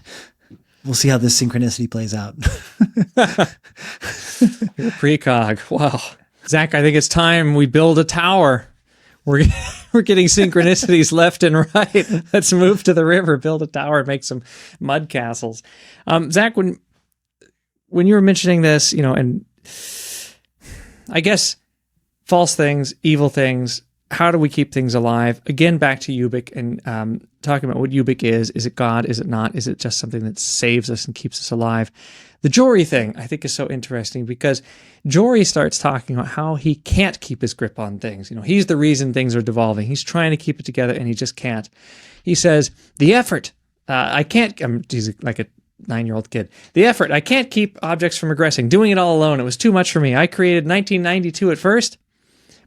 Speaker 1: We'll see how this synchronicity plays out.
Speaker 2: You're precog. Wow. Zach, I think it's time we build a tower. We're getting synchronicities left and right. Let's move to the river, build a tower, make some mud castles. Zach, when you were mentioning this, and I guess false things, evil things, how do we keep things alive? Again, back to Ubik and talking about what Ubik is. Is it God? Is it not? Is it just something that saves us and keeps us alive? The Jory thing, I think, is so interesting because Jory starts talking about how he can't keep his grip on things. He's the reason things are devolving. He's trying to keep it together and he just can't. He says, the effort, I can't, he's like a 9-year-old kid. The effort, I can't keep objects from regressing. Doing it all alone, it was too much for me. I created 1992 at first.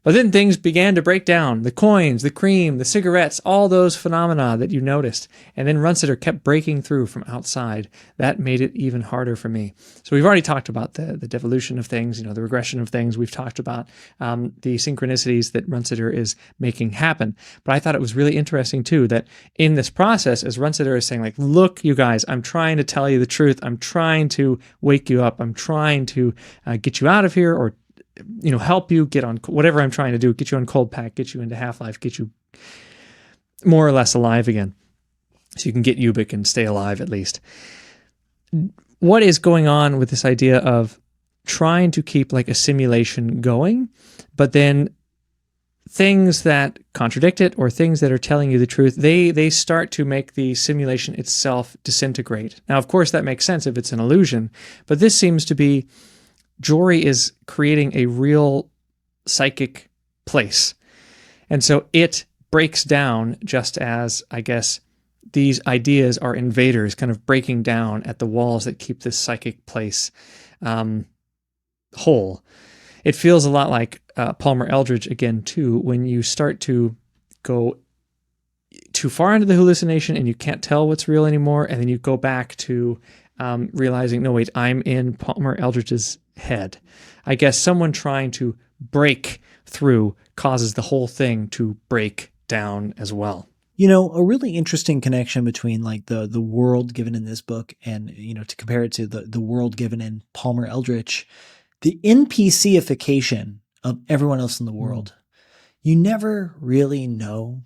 Speaker 2: But then things began to break down. The coins, the cream, the cigarettes, all those phenomena that you noticed. And then Runcitor kept breaking through from outside. That made it even harder for me. So we've already talked about the devolution of things, the regression of things. We've talked about the synchronicities that Runcitor is making happen. But I thought it was really interesting, too, that in this process, as Runcitor is saying, like, look, you guys, I'm trying to tell you the truth. I'm trying to wake you up. I'm trying to get you out of here or help you get on whatever I'm trying to do, get you on cold pack, get you into Half-Life, get you more or less alive again. So you can get Ubik and stay alive at least. What is going on with this idea of trying to keep like a simulation going, but then things that contradict it or things that are telling you the truth, they start to make the simulation itself disintegrate. Now, of course, that makes sense if it's an illusion, but this seems to be Jory is creating a real psychic place. And so it breaks down just as, I guess, these ideas are invaders kind of breaking down at the walls that keep this psychic place whole. It feels a lot like Palmer Eldritch again, too, when you start to go too far into the hallucination and you can't tell what's real anymore, and then you go back to realizing, no, wait, I'm in Palmer Eldritch's head. I guess someone trying to break through causes the whole thing to break down as well.
Speaker 1: A really interesting connection between like the world given in this book and, to compare it to the world given in Palmer Eldritch, the NPC-ification of everyone else in the world. You never really know,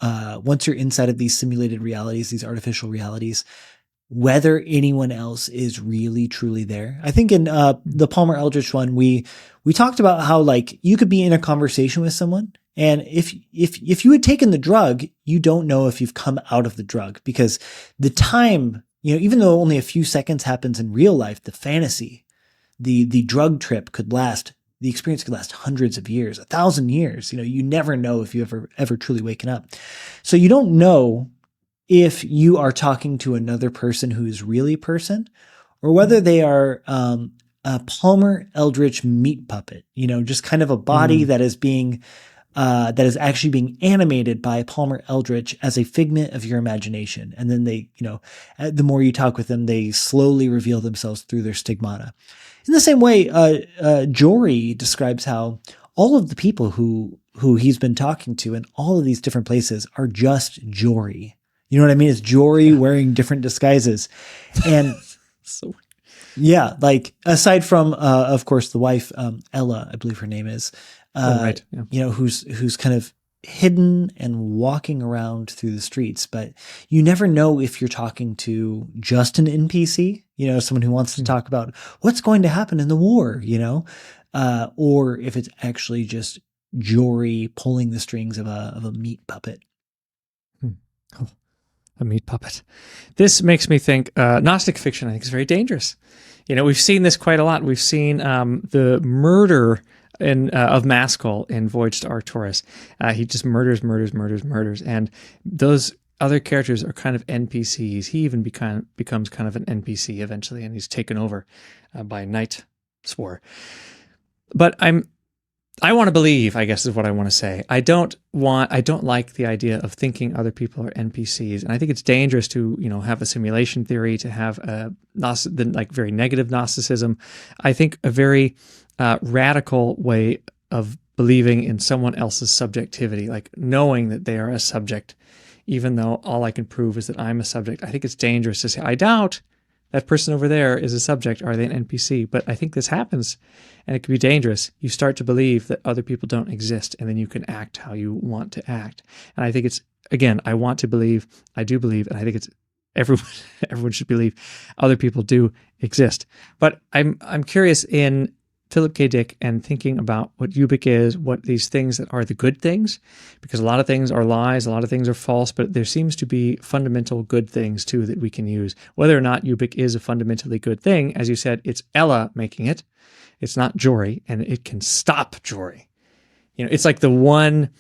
Speaker 1: once you're inside of these simulated realities, these artificial realities, whether anyone else is really truly there. I think in the Palmer Eldritch one, we talked about how like you could be in a conversation with someone, and if you had taken the drug, you don't know if you've come out of the drug, because the time, even though only a few seconds happens in real life, the fantasy, the drug trip could last. The experience could last hundreds of years, 1,000 years. You never know if you ever truly waken up. So you don't know if you are talking to another person who is really a person, or whether they are a Palmer Eldritch meat puppet, just kind of a body that is actually being animated by Palmer Eldritch as a figment of your imagination. And then they, the more you talk with them, they slowly reveal themselves through their stigmata. In the same way, Jory describes how all of the people who he's been talking to in all of these different places are just Jory. You know what I mean? It's Jory wearing different disguises. And
Speaker 2: so
Speaker 1: yeah, like aside from, of course, the wife, Ella, I believe her name is,
Speaker 2: right. Yeah.
Speaker 1: who's kind of hidden and walking around through the streets, but you never know if you're talking to just an NPC, someone who wants to talk about what's going to happen in the war, or if it's actually just Jory pulling the strings of a meat puppet.
Speaker 2: Oh. A meat puppet. This makes me think Gnostic fiction, I think, is very dangerous. We've seen this quite a lot. We've seen the murder of Maskell in Voyage to Arcturus. He just murders. And those other characters are kind of NPCs. He even becomes kind of an NPC eventually, and he's taken over by Night Swore. But I want to believe, I guess is what I want to say. I don't like the idea of thinking other people are NPCs. And I think it's dangerous to, have a simulation theory, to have very negative Gnosticism. I think a very radical way of believing in someone else's subjectivity, like knowing that they are a subject, even though all I can prove is that I'm a subject. I think it's dangerous to say, I doubt That person over there is a subject. Are they an NPC? But I think this happens, and it can be dangerous. You start to believe that other people don't exist, and then you can act how you want to act. And I think it's, again, I want to believe, I do believe, and I think it's everyone should believe other people do exist. But I'm curious in Philip K. Dick and thinking about what Ubik is, what these things that are the good things, because a lot of things are lies, a lot of things are false, but there seems to be fundamental good things too that we can use. Whether or not Ubik is a fundamentally good thing, as you said, it's Ella making it. It's not Jory, and it can stop Jory. It's like the one,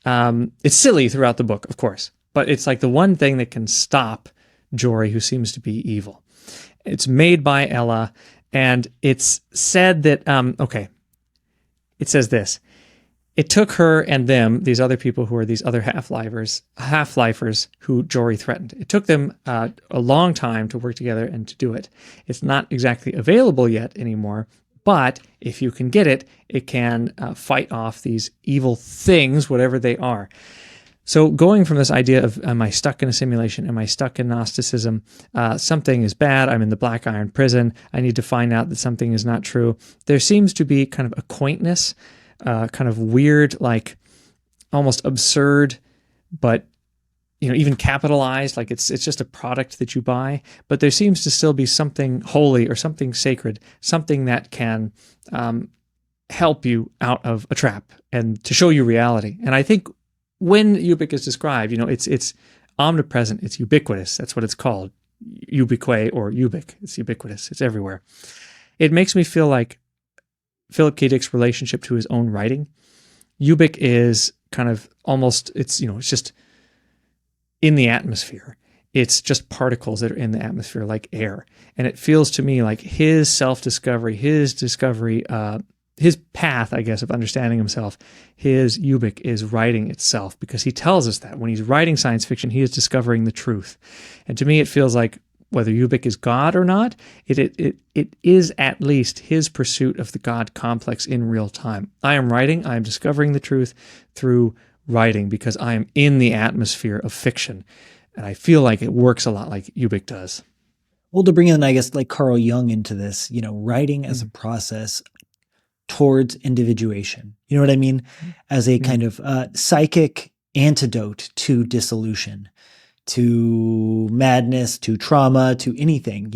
Speaker 2: it's silly throughout the book, of course, but it's like the one thing that can stop Jory, who seems to be evil. It's made by Ella. And it's said that, it says this. It took her and them, these other people who are these other half-lifers who Jory threatened. It took them a long time to work together and to do it. It's not exactly available yet anymore, but if you can get it, it can fight off these evil things, whatever they are. So going from this idea of, am I stuck in a simulation? Am I stuck in Gnosticism? Something is bad. I'm in the Black Iron prison. I need to find out that something is not true. There seems to be kind of a quaintness, kind of weird, like almost absurd, but even capitalized, like it's just a product that you buy. But there seems to still be something holy or something sacred, something that can help you out of a trap and to show you reality. And I think when Ubik is described, it's omnipresent, it's ubiquitous. That's what it's called, ubique or Ubik. It's ubiquitous. It's everywhere. It makes me feel like Philip K. Dick's relationship to his own writing. Ubik is kind of almost, it's just in the atmosphere. It's just particles that are in the atmosphere like air. And it feels to me like his self-discovery, his path, I guess, of understanding himself, his Ubik is writing itself, because he tells us that when he's writing science fiction, he is discovering the truth. And to me, it feels like whether Ubik is God or not, it is at least his pursuit of the God complex in real time. I am writing, I am discovering the truth through writing, because I am in the atmosphere of fiction. And I feel like it works a lot like Ubik does.
Speaker 1: Well, to bring in, I guess, like Carl Jung into this, writing as a process towards individuation. You know what I mean? As a kind of psychic antidote to dissolution, to madness, to trauma, to anything.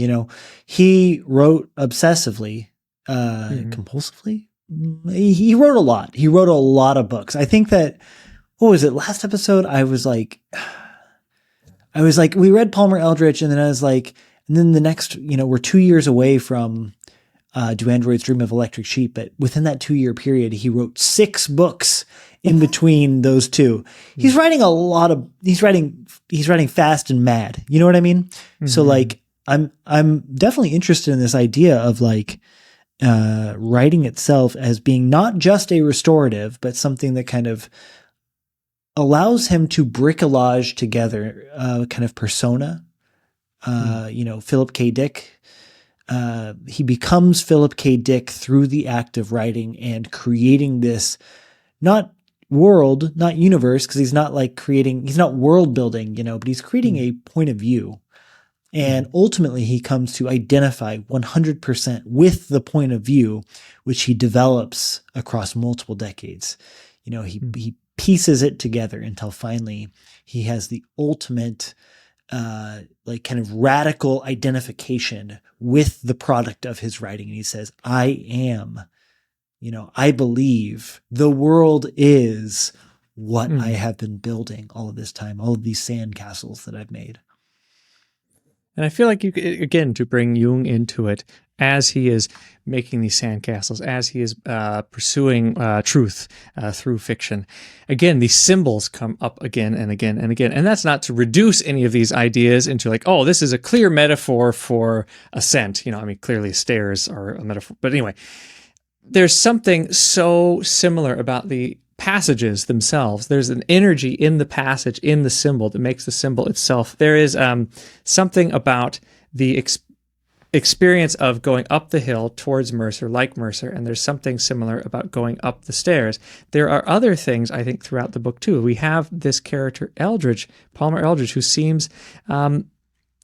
Speaker 1: He wrote obsessively, compulsively. He wrote a lot. He wrote a lot of books. I think that, what was it? Last episode, I was like, we read Palmer Eldritch, and then I was like, and then the next, we're 2 years away from Do Androids Dream of Electric Sheep? But within that 2-year period, he wrote 6 books in between those two. He's writing he's writing fast and mad. You know what I mean? Mm-hmm. So like, I'm definitely interested in this idea of like, writing itself as being not just a restorative, but something that kind of allows him to bricolage together kind of persona. Philip K. Dick. He becomes Philip K. Dick through the act of writing and creating this, not world, not universe, because he's not world building, but he's creating a point of view. And ultimately he comes to identify 100% with the point of view, which he develops across multiple decades. He pieces it together until finally he has the ultimate kind of radical identification with the product of his writing. And he says, I believe the world is what I have been building all of this time, all of these sandcastles that I've made.
Speaker 2: And I feel like you could, again, to bring Jung into it, as he is making these sandcastles, as he is pursuing truth through fiction. Again, these symbols come up again and again and again. And that's not to reduce any of these ideas into like, oh, this is a clear metaphor for ascent. Clearly stairs are a metaphor. But anyway, there's something so similar about the passages themselves. There's an energy in the passage, in the symbol, that makes the symbol itself. There is something about the experience of going up the hill towards Mercer, like Mercer, and there's something similar about going up the stairs. There are other things, I think, throughout the book, too. We have this character, Eldritch, Palmer Eldritch, who seems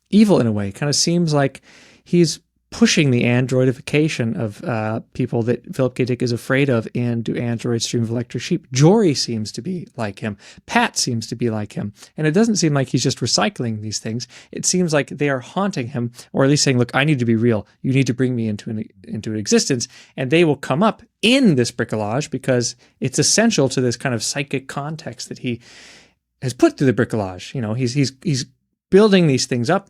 Speaker 2: evil in a way, kind of seems like he's pushing the androidification of people that Philip K. Dick is afraid of in Do Androids Dream of Electric Sheep. Jory seems to be like him. Pat seems to be like him. And it doesn't seem like he's just recycling these things. It seems like they are haunting him, or at least saying, look, I need to be real. You need to bring me into an existence. And they will come up in this bricolage because it's essential to this kind of psychic context that he has put through the bricolage. You know, he's building these things up.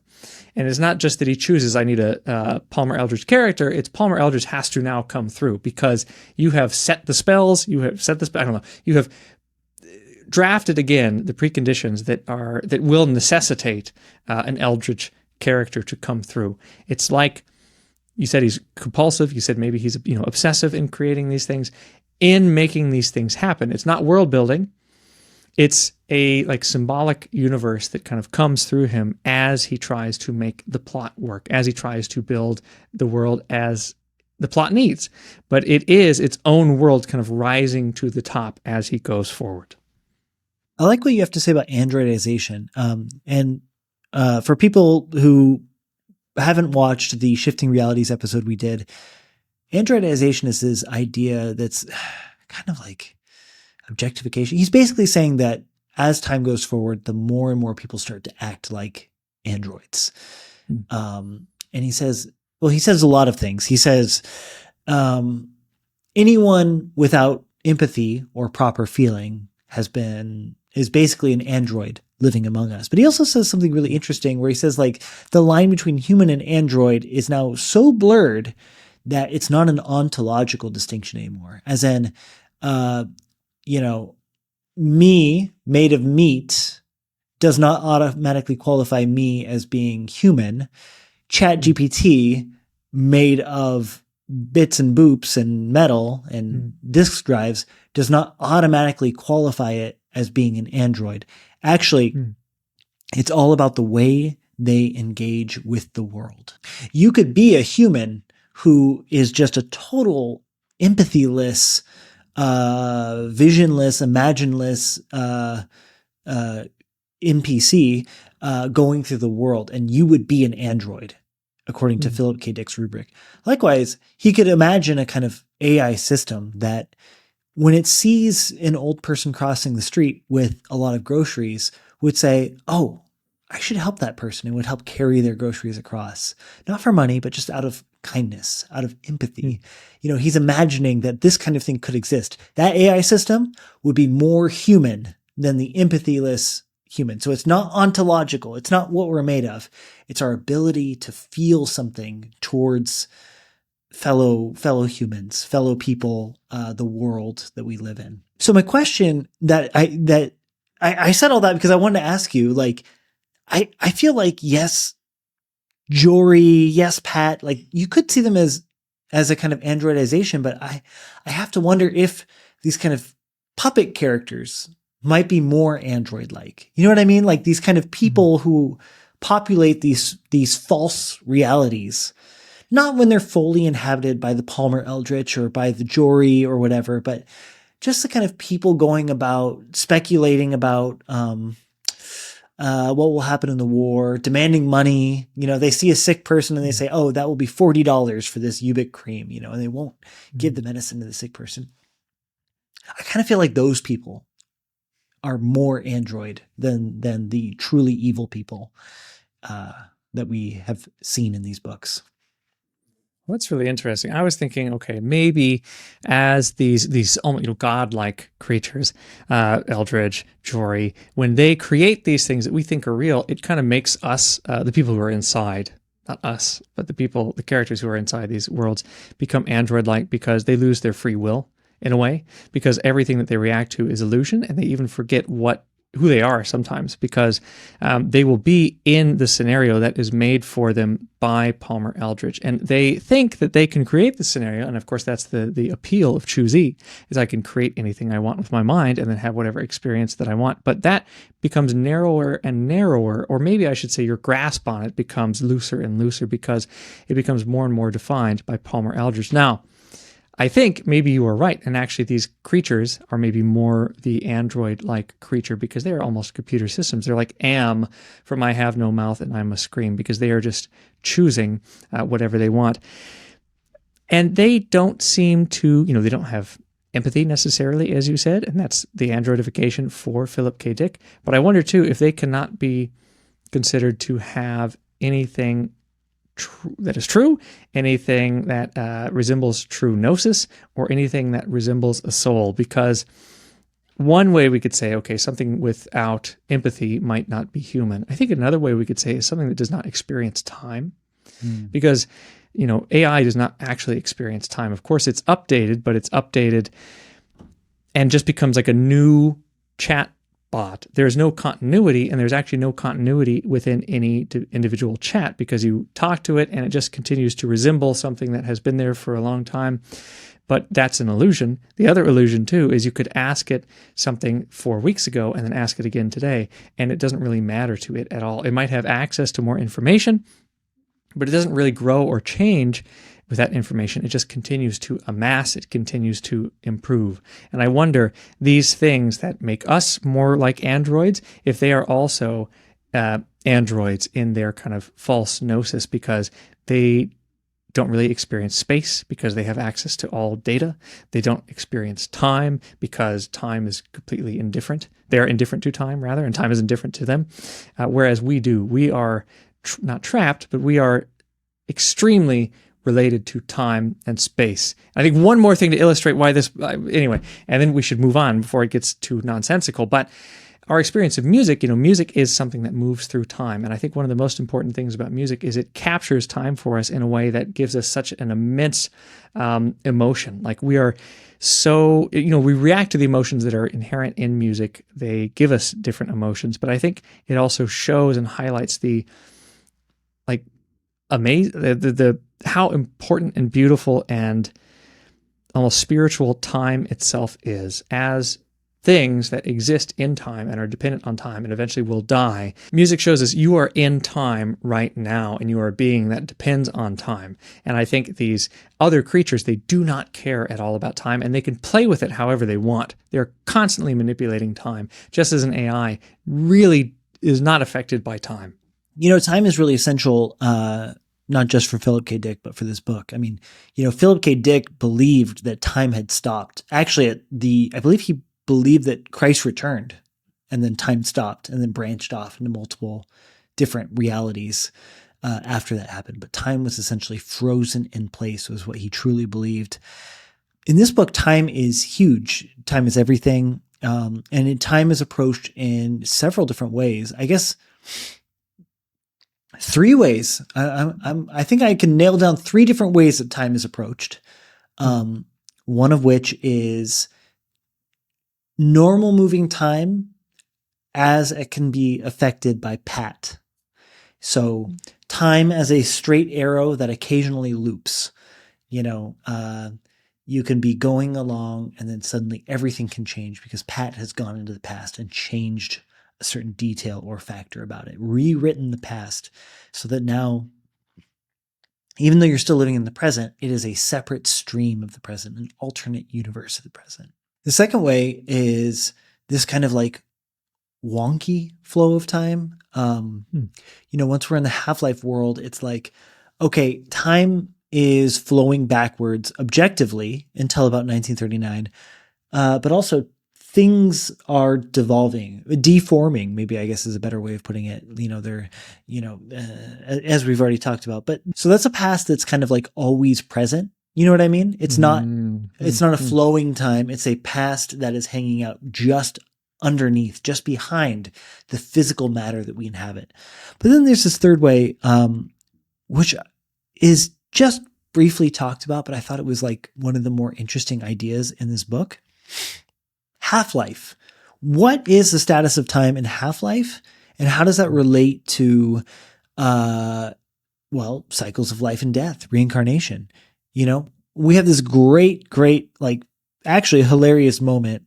Speaker 2: And it's not just that he chooses, I need a Palmer Eldritch character. It's Palmer Eldritch has to now come through because you have set the spells. You have set the I don't know. You have drafted again the preconditions that will necessitate an Eldritch character to come through. It's like you said he's compulsive. You said maybe he's obsessive in creating these things, in making these things happen. It's not world building. It's a symbolic universe that kind of comes through him as he tries to make the plot work, as he tries to build the world as the plot needs. But it is its own world kind of rising to the top as he goes forward.
Speaker 1: I like what you have to say about androidization. And for people who haven't watched the Shifting Realities episode we did, androidization is this idea that's kind of like objectification. He's basically saying that as time goes forward, the more and more people start to act like androids. And he says a lot of things. He says, anyone without empathy or proper feeling is basically an android living among us. But he also says something really interesting where he says the line between human and android is now so blurred that it's not an ontological distinction anymore. As in, me made of meat does not automatically qualify me as being human. ChatGPT made of bits and boops and metal and disk drives does not automatically qualify it as being an android. Actually, it's all about the way they engage with the world. You could be a human who is just a total empathyless, visionless, imagineless NPC going through the world, and you would be an android, according to Philip K. Dick's rubric. Likewise, he could imagine a kind of AI system that when it sees an old person crossing the street with a lot of groceries would say, oh, I should help that person, and would help carry their groceries across. Not for money, but just out of kindness, out of empathy. He's imagining that this kind of thing could exist. That AI system would be more human than the empathyless human. So it's not ontological. It's not what we're made of. It's our ability to feel something towards fellow humans, fellow people, the world that we live in. So my question that I said all that because I wanted to ask you, I feel like, yes, Jory, yes, Pat, you could see them as a kind of androidization, but I have to wonder if these kind of puppet characters might be more android-like. You know what I mean? Like these kind of people who populate these false realities, not when they're fully inhabited by the Palmer Eldritch or by the Jory or whatever, but just the kind of people going about speculating about, what will happen in the war, demanding money. They see a sick person and they say, oh, that will be $40 for this Ubik cream, and they won't give the medicine to the sick person. I kind of feel like those people are more android than the truly evil people that we have seen in these books.
Speaker 2: Well, that's really interesting. I was thinking, okay, maybe as these almost godlike creatures, Eldritch, Jory, when they create these things that we think are real, it kind of makes us, the people who are inside, not us, but the characters who are inside these worlds, become android-like because they lose their free will in a way, because everything that they react to is illusion, and they even forget who they are sometimes, because they will be in the scenario that is made for them by Palmer Eldritch. And they think that they can create the scenario. And of course, that's the appeal of Choose E, is I can create anything I want with my mind and then have whatever experience that I want. But that becomes narrower and narrower, or maybe I should say your grasp on it becomes looser and looser because it becomes more and more defined by Palmer Eldritch. Now, I think maybe you are right. And actually, these creatures are maybe more the android-like creature because they are almost computer systems. They're like am from I have no mouth and I must scream, because they are just choosing whatever they want. And they don't seem to, they don't have empathy necessarily, as you said, and that's the androidification for Philip K. Dick. But I wonder, too, if they cannot be considered to have anything that is true, anything that resembles true gnosis, or anything that resembles a soul. Because one way we could say, okay, something without empathy might not be human. I think another way we could say is something that does not experience time. Because, AI does not actually experience time. Of course, it's updated, but it's updated and just becomes like a new chat bot. There's no continuity, and there's actually no continuity within any individual chat, because you talk to it and it just continues to resemble something that has been there for a long time. But that's an illusion. The other illusion, too, is you could ask it something 4 weeks ago and then ask it again today, and it doesn't really matter to it at all. It might have access to more information, but it doesn't really grow or change with that information. It just continues to amass. It continues to improve. And I wonder, these things that make us more like androids, if they are also androids in their kind of false gnosis, because they don't really experience space because they have access to all data. They don't experience time because time is completely indifferent. They are indifferent to time, rather, and time is indifferent to them. Whereas we do. We are not trapped, but we are extremely related to time and space. I think one more thing to illustrate why this, anyway, and then we should move on before it gets too nonsensical. But our experience of music, music is something that moves through time. And I think one of the most important things about music is it captures time for us in a way that gives us such an immense emotion. Like we are so, we react to the emotions that are inherent in music. They give us different emotions, but I think it also shows and highlights the the how important and beautiful and almost spiritual time itself is, as things that exist in time and are dependent on time and eventually will die. Music shows us you are in time right now, and you are a being that depends on time. And I think these other creatures, they do not care at all about time, and they can play with it however they want. They're constantly manipulating time, just as an AI really is not affected by time.
Speaker 1: Time is really essential, not just for Philip K. Dick, but for this book. I mean, Philip K. Dick believed that time had stopped. Actually, I believe he believed that Christ returned, and then time stopped, and then branched off into multiple different realities after that happened. But time was essentially frozen in place, was what he truly believed. In this book, time is huge. Time is everything. And time is approached in several different ways. I guess 3 ways. I think I can nail down 3 different ways that time is approached. One of which is normal moving time as it can be affected by pat. So time as a straight arrow that occasionally loops. You can be going along and then suddenly everything can change because Pat has gone into the past and changed a certain detail or factor about it, rewritten the past so that now, even though you're still living in the present, it is a separate stream of the present, an alternate universe of the present. The second way is this kind of like wonky flow of time. Once we're in the Half-Life world, it's like, okay, time is flowing backwards objectively until about 1939. But also things are deforming, maybe I guess is a better way of putting it. They're, as we've already talked about. But so that's a past that's kind of like always present. You know what I mean? It's not a flowing time. It's a past that is hanging out just underneath, just behind the physical matter that we inhabit. But then there's this third way, which is just briefly talked about, but I thought it was like one of the more interesting ideas in this book. Half-life. What is the status of time in Half-Life, and how does that relate to, cycles of life and death, reincarnation? We have this great, actually hilarious moment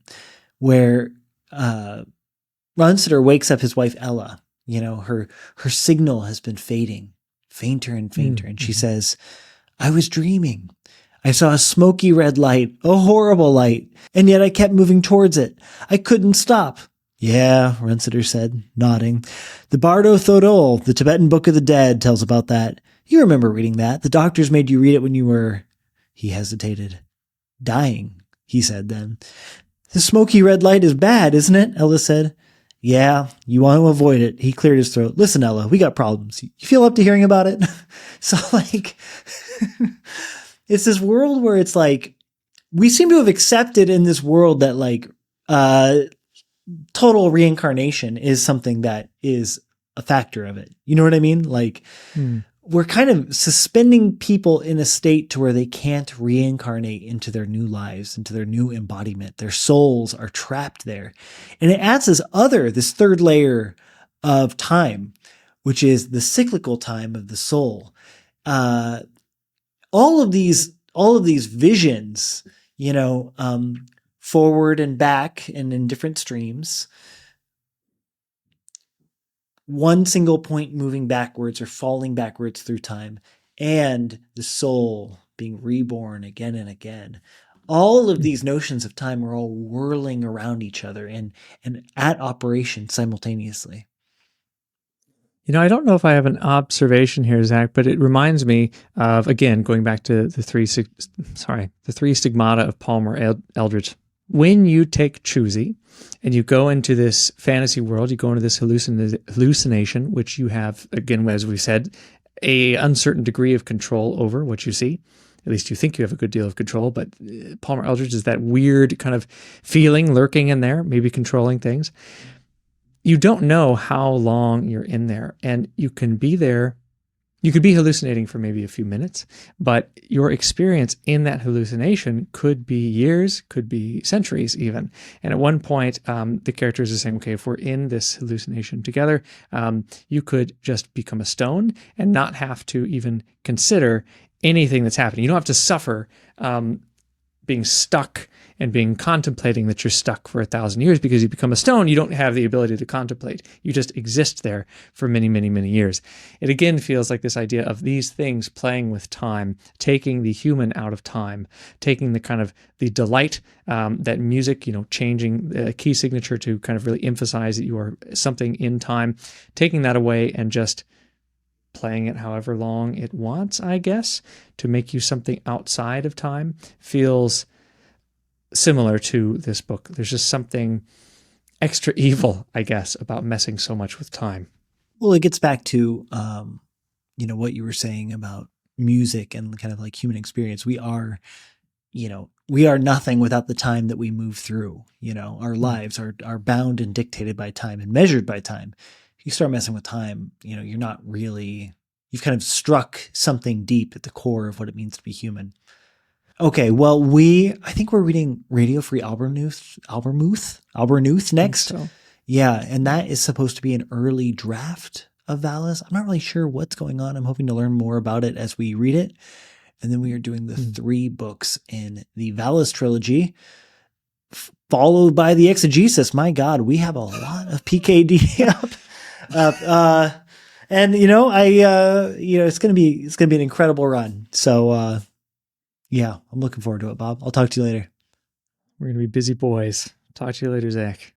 Speaker 1: where Ronstetter wakes up his wife, Ella. Her signal has been fading, fainter and fainter. And she says, I was dreaming. I saw a smoky red light, a horrible light, and yet I kept moving towards it. I couldn't stop. Yeah, Rensselaer said, nodding. The Bardo Thodol, the Tibetan Book of the Dead, tells about that. You remember reading that. The doctors made you read it when you were... He hesitated. Dying, he said then. The smoky red light is bad, isn't it? Ella said. Yeah, you want to avoid it. He cleared his throat. Listen, Ella, we got problems. You feel up to hearing about it? So, like, it's this world where it's like, we seem to have accepted in this world that, like, total reincarnation is something that is a factor of it. You know what I mean? Like, we're kind of suspending people in a state to where they can't reincarnate into their new lives, into their new embodiment. Their souls are trapped there. And it adds this third layer of time, which is the cyclical time of the soul. All of these visions, forward and back and in different streams, one single point moving backwards or falling backwards through time, and the soul being reborn again and again. All of these notions of time are all whirling around each other and at operation simultaneously.
Speaker 2: I don't know if I have an observation here, Zach, but it reminds me of, again, going back to the three stigmata of Palmer Eldritch. When you take Choosy and you go into this fantasy world, you go into this hallucination, which you have, again, as we said, a uncertain degree of control over what you see. At least you think you have a good deal of control, but Palmer Eldritch is that weird kind of feeling lurking in there, maybe controlling things. You don't know how long you're in there, and you can be there. You could be hallucinating for maybe a few minutes, but your experience in that hallucination could be years, could be centuries even. And at one point, the characters are saying, okay, if we're in this hallucination together, you could just become a stone and not have to even consider anything that's happening. You don't have to suffer being stuck and being contemplating that you're stuck for 1,000 years, because you become a stone. You don't have the ability to contemplate. You just exist there for many, many, many years. It again feels like this idea of these things playing with time, taking the human out of time, taking the kind of the delight that music, changing the key signature to kind of really emphasize that you are something in time, taking that away and just playing it however long it wants, I guess, to make you something outside of time, feels similar to this book. There's just something extra evil, I guess, about messing so much with time.
Speaker 1: Well, it gets back to, what you were saying about music and kind of like human experience. We are nothing without the time that we move through. Our lives are bound and dictated by time and measured by time. If you start messing with time, you're not really, you've kind of struck something deep at the core of what it means to be human. Okay, well, I think we're reading Radio Free Albernuth next.
Speaker 2: So.
Speaker 1: Yeah, and that is supposed to be an early draft of Valis. I'm not really sure what's going on. I'm hoping to learn more about it as we read it. And then we are doing the 3 books in the Valis trilogy, followed by the exegesis. My God, we have a lot of PKD up. And it's going to be an incredible run. So, yeah, I'm looking forward to it, Bob. I'll talk to you later.
Speaker 2: We're going to be busy boys. Talk to you later, Zach.